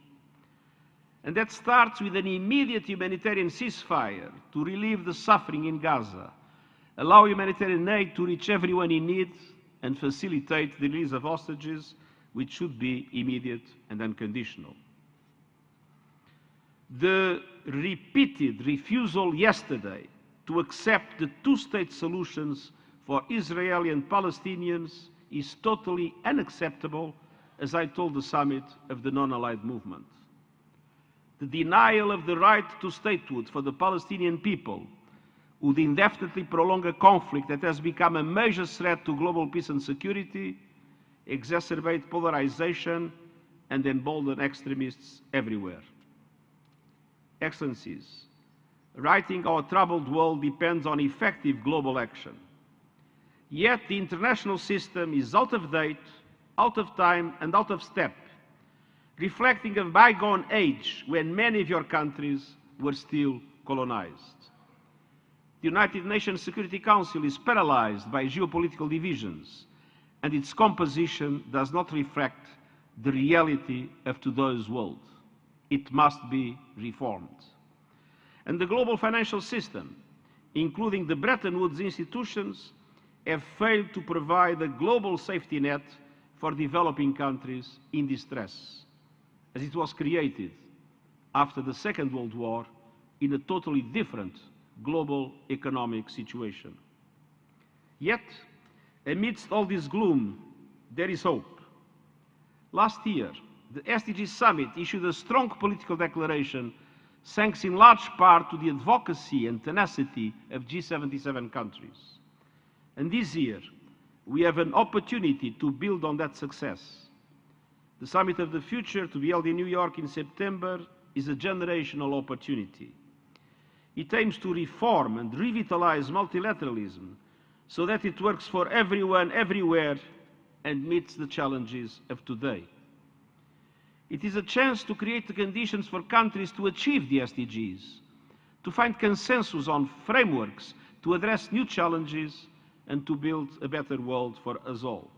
And that starts with an immediate humanitarian ceasefire to relieve the suffering in Gaza, allow humanitarian aid to reach everyone in need, and facilitate the release of hostages, which should be immediate and unconditional. The repeated refusal yesterday to accept the two-state solutions for Israeli and Palestinians is totally unacceptable, as I told the summit of the non-aligned movement. The denial of the right to statehood for the Palestinian people would indefinitely prolong a conflict that has become a major threat to global peace and security, exacerbate polarization, and embolden extremists everywhere. Excellencies, righting our troubled world depends on effective global action. Yet the international system is out of date, out of time, and out of step, reflecting a bygone age when many of your countries were still colonized. The United Nations Security Council is paralyzed by geopolitical divisions, and its composition does not reflect the reality of today's world. It must be reformed. And the global financial system, including the Bretton Woods institutions, have failed to provide a global safety net for developing countries in distress, as it was created after the Second World War in a totally different global economic situation. Yet, amidst all this gloom, there is hope. Last year, the SDG Summit issued a strong political declaration thanks in large part to the advocacy and tenacity of G77 countries. And this year, we have an opportunity to build on that success. The Summit of the Future, to be held in New York in September, is a generational opportunity. It aims to reform and revitalize multilateralism so that it works for everyone, everywhere, and meets the challenges of today. It is a chance to create the conditions for countries to achieve the SDGs, to find consensus on frameworks to address new challenges, and to build a better world for us all.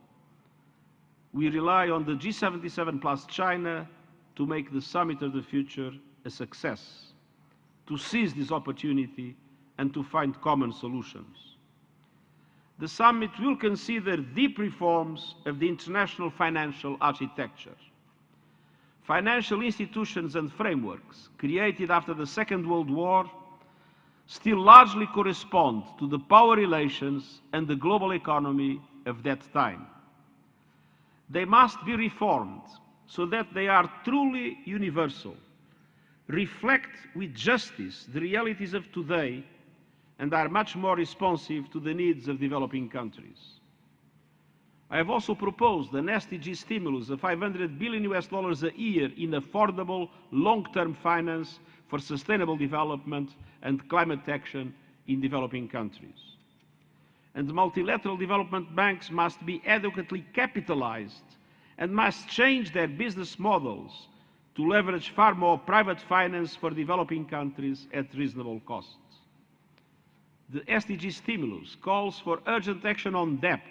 We rely on the G77+China to make the Summit of the Future a success, to seize this opportunity and to find common solutions. The Summit will consider deep reforms of the international financial architecture. Financial institutions and frameworks created after the Second World War still largely correspond to the power relations and the global economy of that time. They must be reformed so that they are truly universal, reflect with justice the realities of today, and are much more responsive to the needs of developing countries. I have also proposed an SDG stimulus of $500 billion a year in affordable long-term finance for sustainable development and climate action in developing countries. And multilateral development banks must be adequately capitalized and must change their business models to leverage far more private finance for developing countries at reasonable costs. The SDG stimulus calls for urgent action on debt,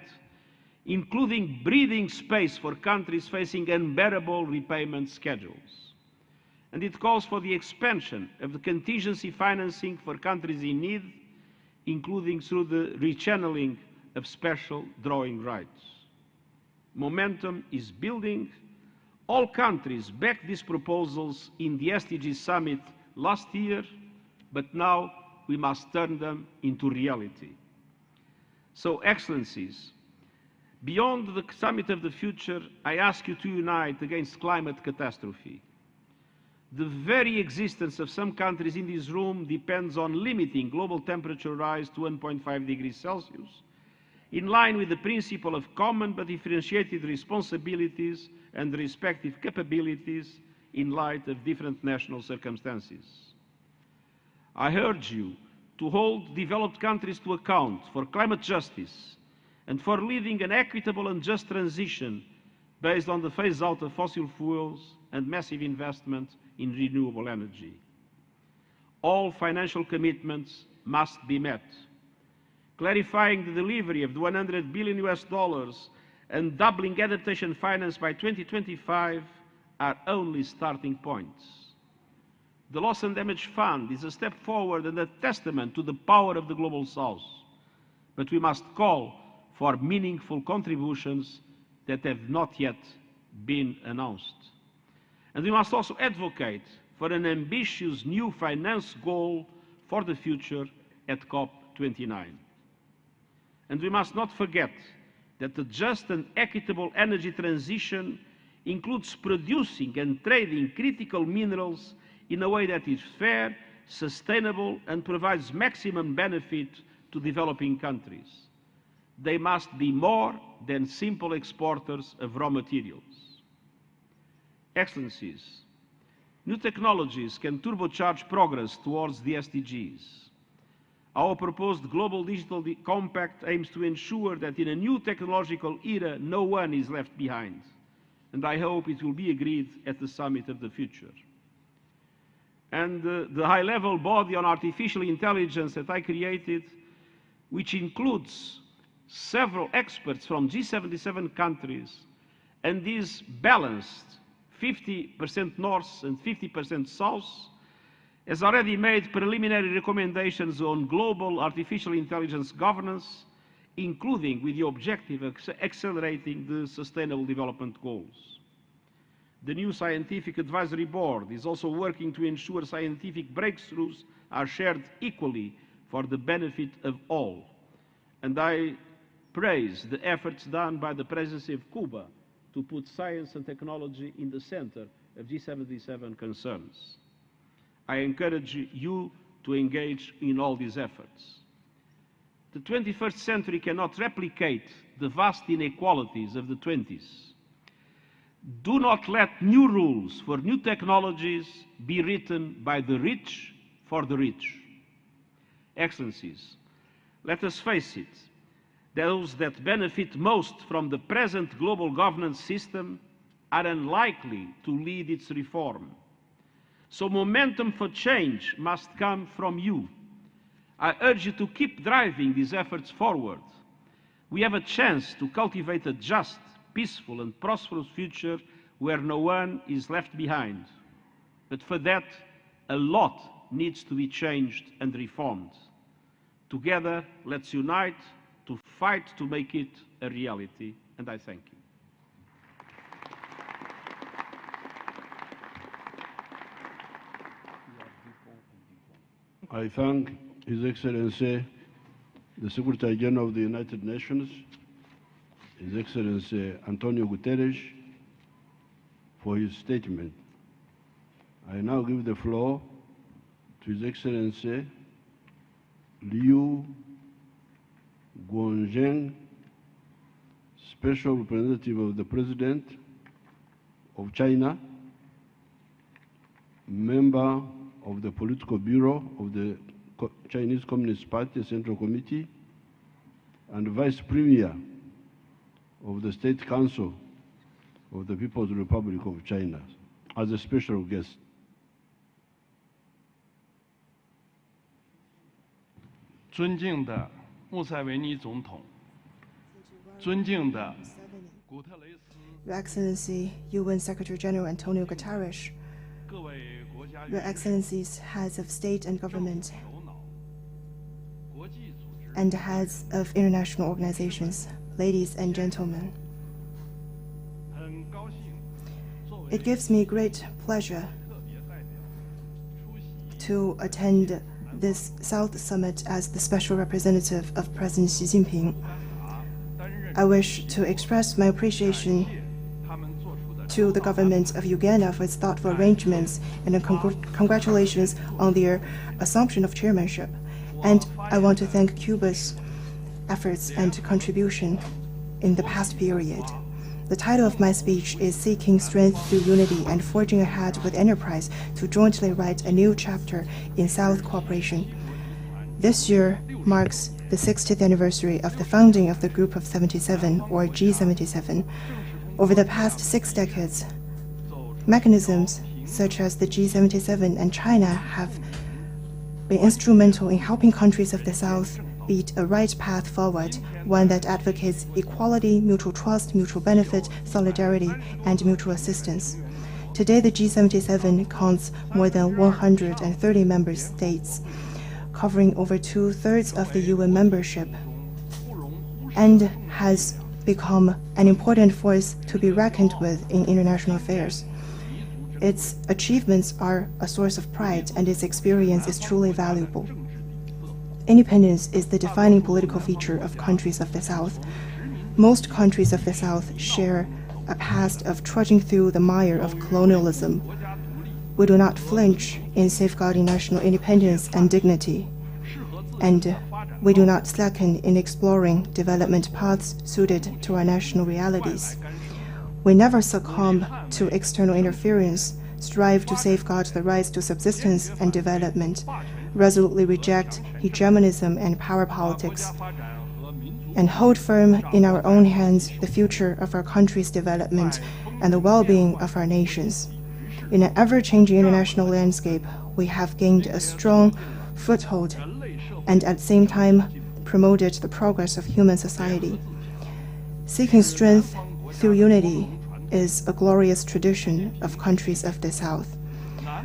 including breathing space for countries facing unbearable repayment schedules. And it calls for the expansion of the contingency financing for countries in need, including through the rechanneling of special drawing rights. Momentum is building. All countries backed these proposals in the SDG Summit last year, but now we must turn them into reality. So, Excellencies, beyond the Summit of the Future, I ask you to unite against climate catastrophe. The very existence of some countries in this room depends on limiting global temperature rise to 1.5 degrees Celsius in line with the principle of common but differentiated responsibilities and respective capabilities in light of different national circumstances. I urge you to hold developed countries to account for climate justice and for leading an equitable and just transition based on the phase-out of fossil fuels and massive investment in renewable energy. All financial commitments must be met. Clarifying the delivery of the $100 billion and doubling adaptation finance by 2025 are only starting points. The Loss and Damage Fund is a step forward and a testament to the power of the Global South, but we must call for meaningful contributions that have not yet been announced. And we must also advocate for an ambitious new finance goal for the future at COP29. And we must not forget that the just and equitable energy transition includes producing and trading critical minerals in a way that is fair, sustainable, and provides maximum benefit to developing countries. They must be more than simple exporters of raw materials. Excellencies, new technologies can turbocharge progress towards the SDGs. Our proposed Global Digital Compact aims to ensure that in a new technological era, no one is left behind. And I hope it will be agreed at the Summit of the Future. And the high-level body on artificial intelligence that I created, which includes several experts from G77 countries, and is balanced 50% North and 50% South, has already made preliminary recommendations on global artificial intelligence governance, including with the objective of accelerating the Sustainable Development Goals. The new Scientific Advisory Board is also working to ensure scientific breakthroughs are shared equally for the benefit of all. And I praise the efforts done by the Presidency of Cuba to put science and technology in the center of G77 concerns. I encourage you to engage in all these efforts. The 21st century cannot replicate the vast inequalities of the 20s. Do not let new rules for new technologies be written by the rich for the rich. Excellencies, let us face it, those that benefit most from the present global governance system are unlikely to lead its reform. So momentum for change must come from you. I urge you to keep driving these efforts forward. We have a chance to cultivate a just, peaceful and prosperous future where no one is left behind. But for that, a lot needs to be changed and reformed. Together, let's unite to fight to make it a reality, and I thank you.
I thank His Excellency, the Secretary General of the United Nations, His Excellency Antonio Guterres, for his statement. I now give the floor to His Excellency Liu Guozhen, Special Representative of the President of China, member of the Political Bureau of the Chinese Communist Party Central Committee, and Vice Premier of the State Council of the People's Republic of China, as a special guest.
尊敬的穆塞维尼总统，尊敬的古特雷斯，
Your Excellency, UN Secretary General Antonio Guterres,
各位国家
Your Excellencies, heads of state and government,
首脑，国际组织
and heads of international organizations, ladies and gentlemen.
很高兴作为
It gives me great pleasure
特别代表出席
to attend this South Summit as the special representative of President Xi Jinping.
担任
I wish to express my appreciation
他们做出的
to the government of Uganda for its thoughtful arrangements and congratulations on their assumption of chairmanship. And I want to thank Cuba's efforts and contribution in the past period. The title of my speech is Seeking Strength Through Unity and Forging Ahead with Enterprise to Jointly Write a New Chapter in South Cooperation. This year marks the 60th anniversary of the founding of the Group of 77, or G77. Over the past 6 decades, mechanisms such as the G77 and China have been instrumental in helping countries of the South beat a right path forward, one that advocates equality, mutual trust, mutual benefit, solidarity, and mutual assistance. Today, the G77 counts more than 130 member states, covering over 2/3 of the UN membership, and has become an important force to be reckoned with in international affairs. Its achievements are a source of pride, and its experience is truly valuable. Independence is the defining political feature of countries of the South. Most countries of the South share a past of trudging through the mire of colonialism. We do not flinch in safeguarding national independence and dignity, and we do not slacken in exploring development paths suited to our national realities. We never succumb to external interference, strive to safeguard the rights to subsistence and development, resolutely reject hegemonism and power politics, and hold firm in our own hands the future of our country's development and the well-being of our nations. In an ever-changing international landscape, we have gained a strong foothold and at the same time promoted the progress of human society. Seeking strength through unity is a glorious tradition of countries of the South.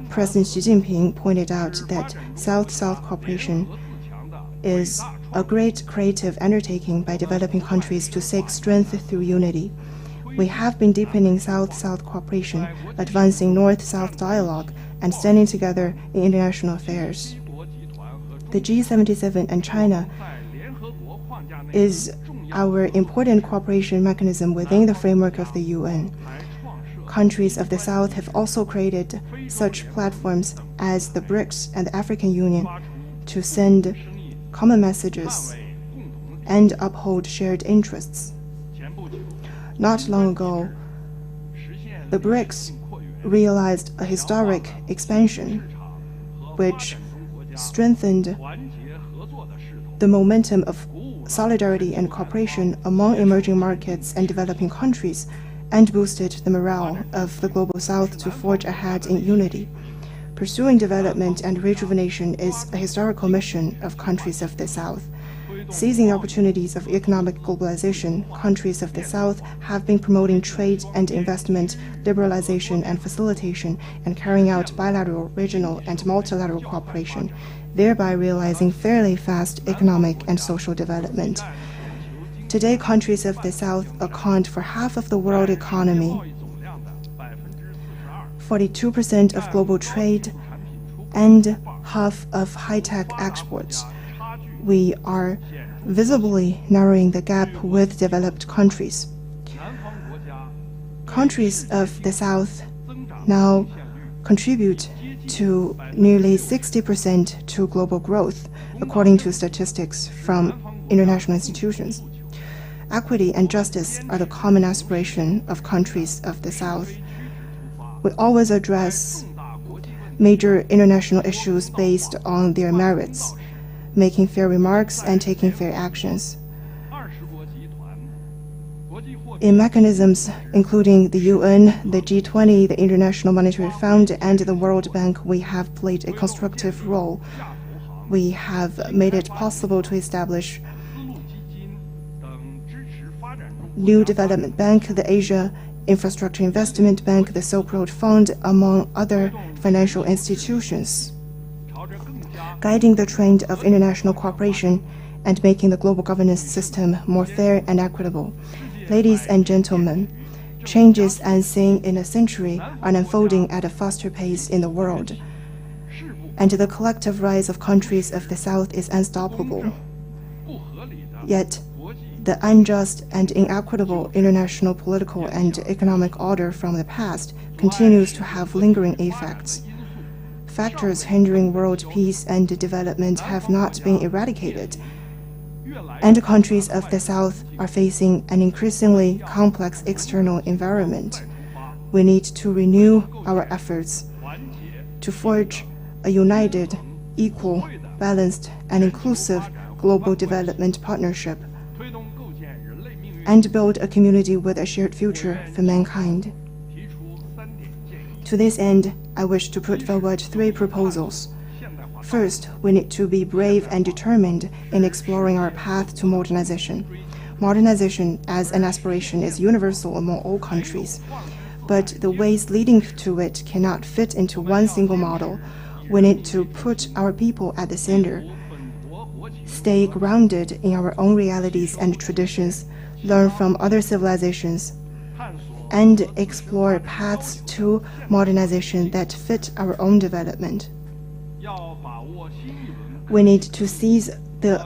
President Xi Jinping pointed out that South-South cooperation is a great creative undertaking by developing countries to seek strength through unity. We have been deepening South-South cooperation, advancing North-South dialogue, and standing together in international affairs. The G77 and China is our important cooperation mechanism within the framework of the UN. Countries of the South have also created such platforms as the BRICS and the African Union to send common messages and uphold shared interests. Not long ago, the BRICS realized a historic expansion, which strengthened the momentum of solidarity and cooperation among emerging markets and developing countries, and boosted the morale of the Global South to forge ahead in unity. Pursuing development and rejuvenation is a historical mission of countries of the South. Seizing the opportunities of economic globalization, countries of the South have been promoting trade and investment, liberalization and facilitation, and carrying out bilateral, regional, and multilateral cooperation, thereby realizing fairly fast economic and social development. Today, countries of the South account for half of the world economy, 42% of global trade, and half of high-tech exports. We are visibly narrowing the gap with developed countries. Countries of the South now contribute to nearly 60% to global growth, according to statistics from international institutions. Equity and justice are the common aspiration of countries of the South. We always address major international issues based on their merits, making fair remarks and taking fair actions. In mechanisms including the UN, the G20, the International Monetary Fund, and the World Bank, we have played a constructive role. We have made it possible to establish New Development Bank, the Asia Infrastructure Investment Bank, the Silk Road Fund, among other financial institutions, guiding the trend of international cooperation and making the global governance system more fair and equitable. Ladies and gentlemen, changes unseen in a century are unfolding at a faster pace in the world, and the collective rise of countries of the South is unstoppable. Yet, the unjust and inequitable international political and economic order from the past continues to have lingering effects. Factors hindering world peace and development have not been eradicated. and countries of the South are facing an increasingly complex external environment. We need to renew our efforts to forge a united, equal, balanced, and inclusive global development partnership and build a community with a shared future for mankind. To this end, I wish to put forward 3 proposals. First, we need to be brave and determined in exploring our path to modernization. Modernization as an aspiration is universal among all countries, but the ways leading to it cannot fit into one single model. We need to put our people at the center, stay grounded in our own realities and traditions, learn from other civilizations, and explore paths to modernization that fit our own development. We need to seize the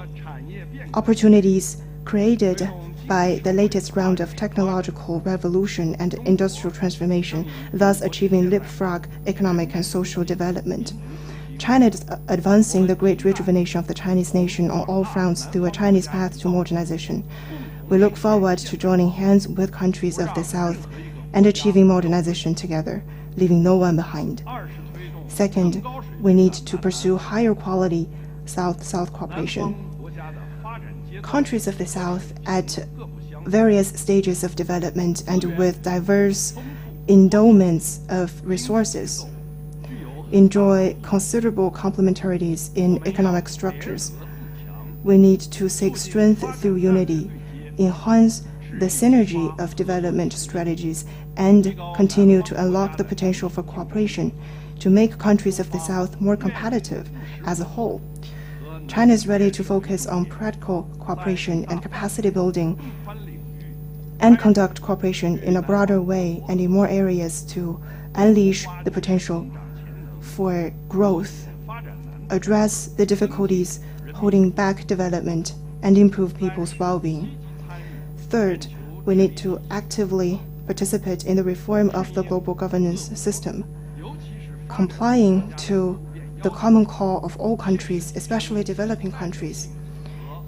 opportunities created by the latest round of technological revolution and industrial transformation, thus achieving leapfrog economic and social development. China is advancing the great rejuvenation of the Chinese nation on all fronts through a Chinese path to modernization. We look forward to joining hands with countries of the South and achieving modernization together, leaving no one behind. Second, we need to pursue higher quality South-South cooperation. Countries of the South at various stages of development and with diverse endowments of resources enjoy considerable complementarities in economic structures. We need to seek strength through unity, enhance the synergy of development strategies, and continue to unlock the potential for cooperation to make countries of the South more competitive as a whole. China is ready to focus on practical cooperation and capacity building and conduct cooperation in a broader way and in more areas to unleash the potential for growth, address the difficulties holding back development, and improve people's well-being. Third, we need to actively participate in the reform of the global governance system, complying to the common call of all countries, especially developing countries,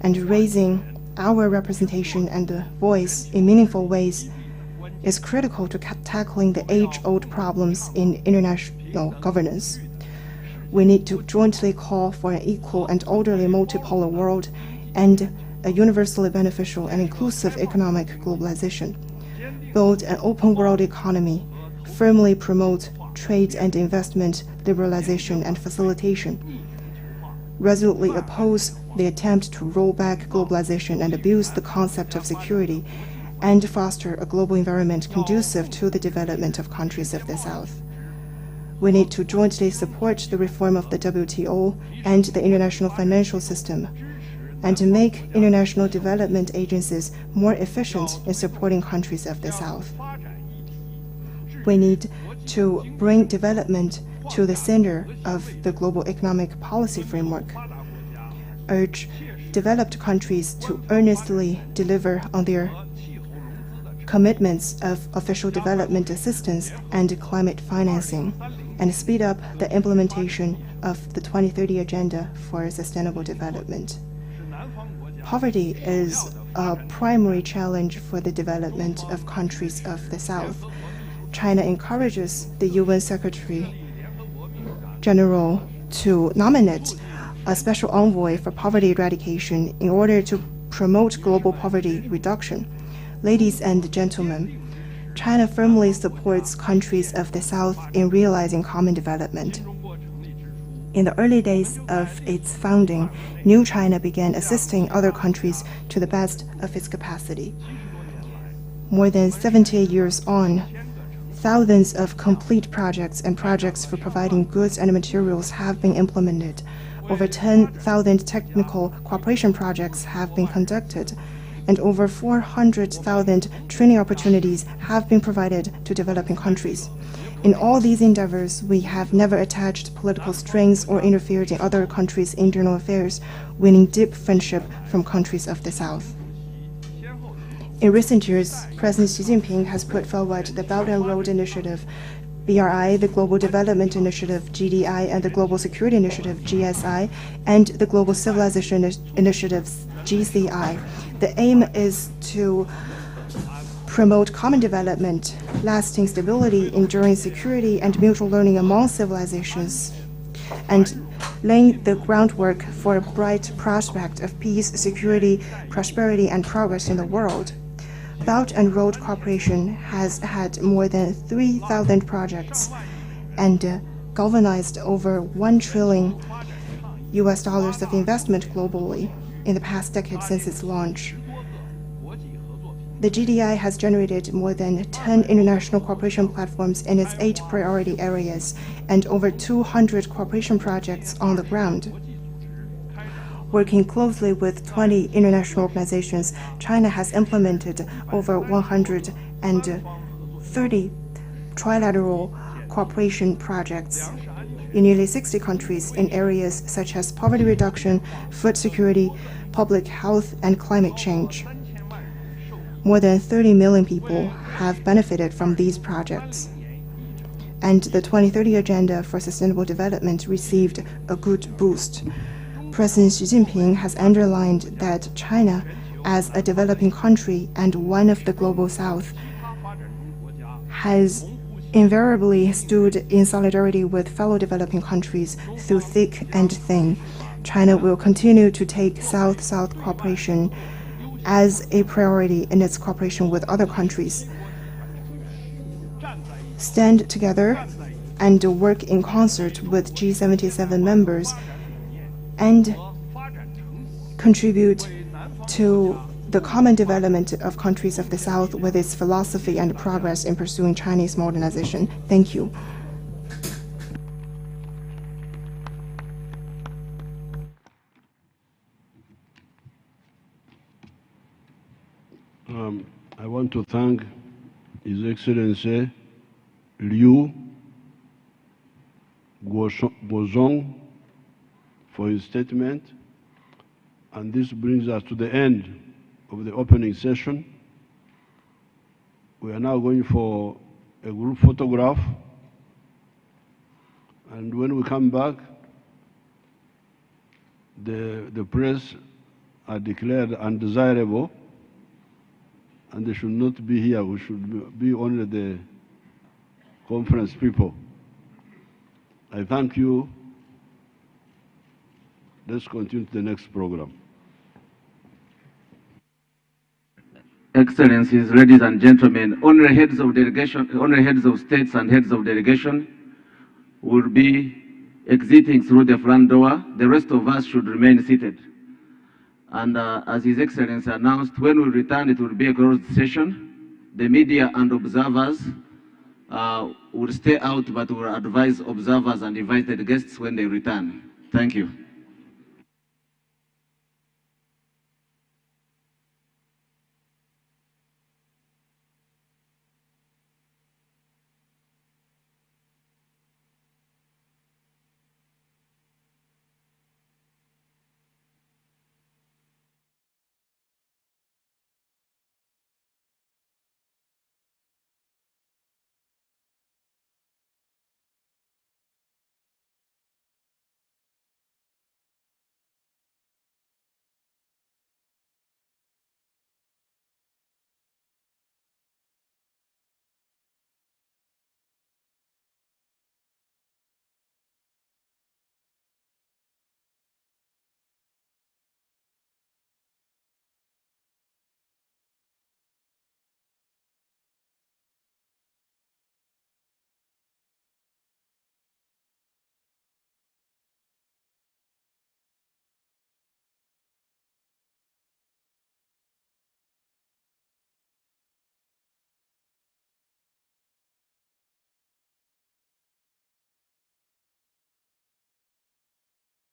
and raising our representation and voice in meaningful ways is critical to tackling the age-old problems in international governance. We need to jointly call for an equal and orderly multipolar world and a universally beneficial and inclusive economic globalization, build an open world economy, firmly promote trade and investment liberalization and facilitation, resolutely oppose the attempt to roll back globalization and abuse the concept of security, and foster a global environment conducive to the development of countries of the South. We need to jointly support the reform of the WTO and the international financial system, and to make international development agencies more efficient in supporting countries of the South. We need to bring development to the center of the global economic policy framework, urge developed countries to earnestly deliver on their commitments of official development assistance and climate financing, and speed up the implementation of the 2030 Agenda for Sustainable Development. Poverty is a primary challenge for the development of countries of the South. China encourages the UN Secretary General to nominate a special envoy for poverty eradication in order to promote global poverty reduction. Ladies and gentlemen, China firmly supports countries of the South in realizing common development. In the early days of its founding, New China began assisting other countries to the best of its capacity. More than 70 years on, thousands of complete projects and projects for providing goods and materials have been implemented. Over 10,000 technical cooperation projects have been conducted, and over 400,000 training opportunities have been provided to developing countries. In all these endeavors, we have never attached political strings or interfered in other countries' internal affairs, winning deep friendship from countries of the South. In recent years, President Xi Jinping has put forward the Belt and Road Initiative, BRI, the Global Development Initiative, GDI, and the Global Security Initiative, GSI, and the Global Civilization Initiatives, GCI. The aim is to promote common development, lasting stability, enduring security, and mutual learning among civilizations, and laying the groundwork for a bright prospect of peace, security, prosperity, and progress in the world. Belt and Road Corporation has had more than 3,000 projects and galvanized over $1 trillion of investment globally in the past decade since its launch. The GDI has generated more than 10 international cooperation platforms in its 8 priority areas and over 200 cooperation projects on the ground. Working closely with 20 international organizations, China has implemented over 130 trilateral cooperation projects in nearly 60 countries in areas such as poverty reduction, food security, public health, and climate change. More than 30 million people have benefited from these projects. And the 2030 Agenda for Sustainable Development received a good boost. President Xi Jinping has underlined that China, as a developing country and one of the Global South, has invariably stood in solidarity with fellow developing countries through thick and thin. China will continue to take South-South cooperation as a priority in its cooperation with other countries. Stand together and work in concert with G77 members and contribute to the common development of countries of the South with its philosophy and progress in pursuing Chinese modernization. Thank you.
I want to thank His Excellency Liu Guozhong for his statement. And this brings us to the end of the opening session. We are now going for a group photograph. And when we come back, the press are declared undesirable, and they should not be here. We should be only the conference people. I thank you. Let's continue to the next program.
Excellencies, ladies and gentlemen, honorary heads of delegation, honorary heads of states and heads of delegation will be exiting through the front door. The rest of us should remain seated. And as His Excellency announced, when we return, it will be a closed session. The media and observers will stay out, but will advise observers and invited guests when they return. Thank you.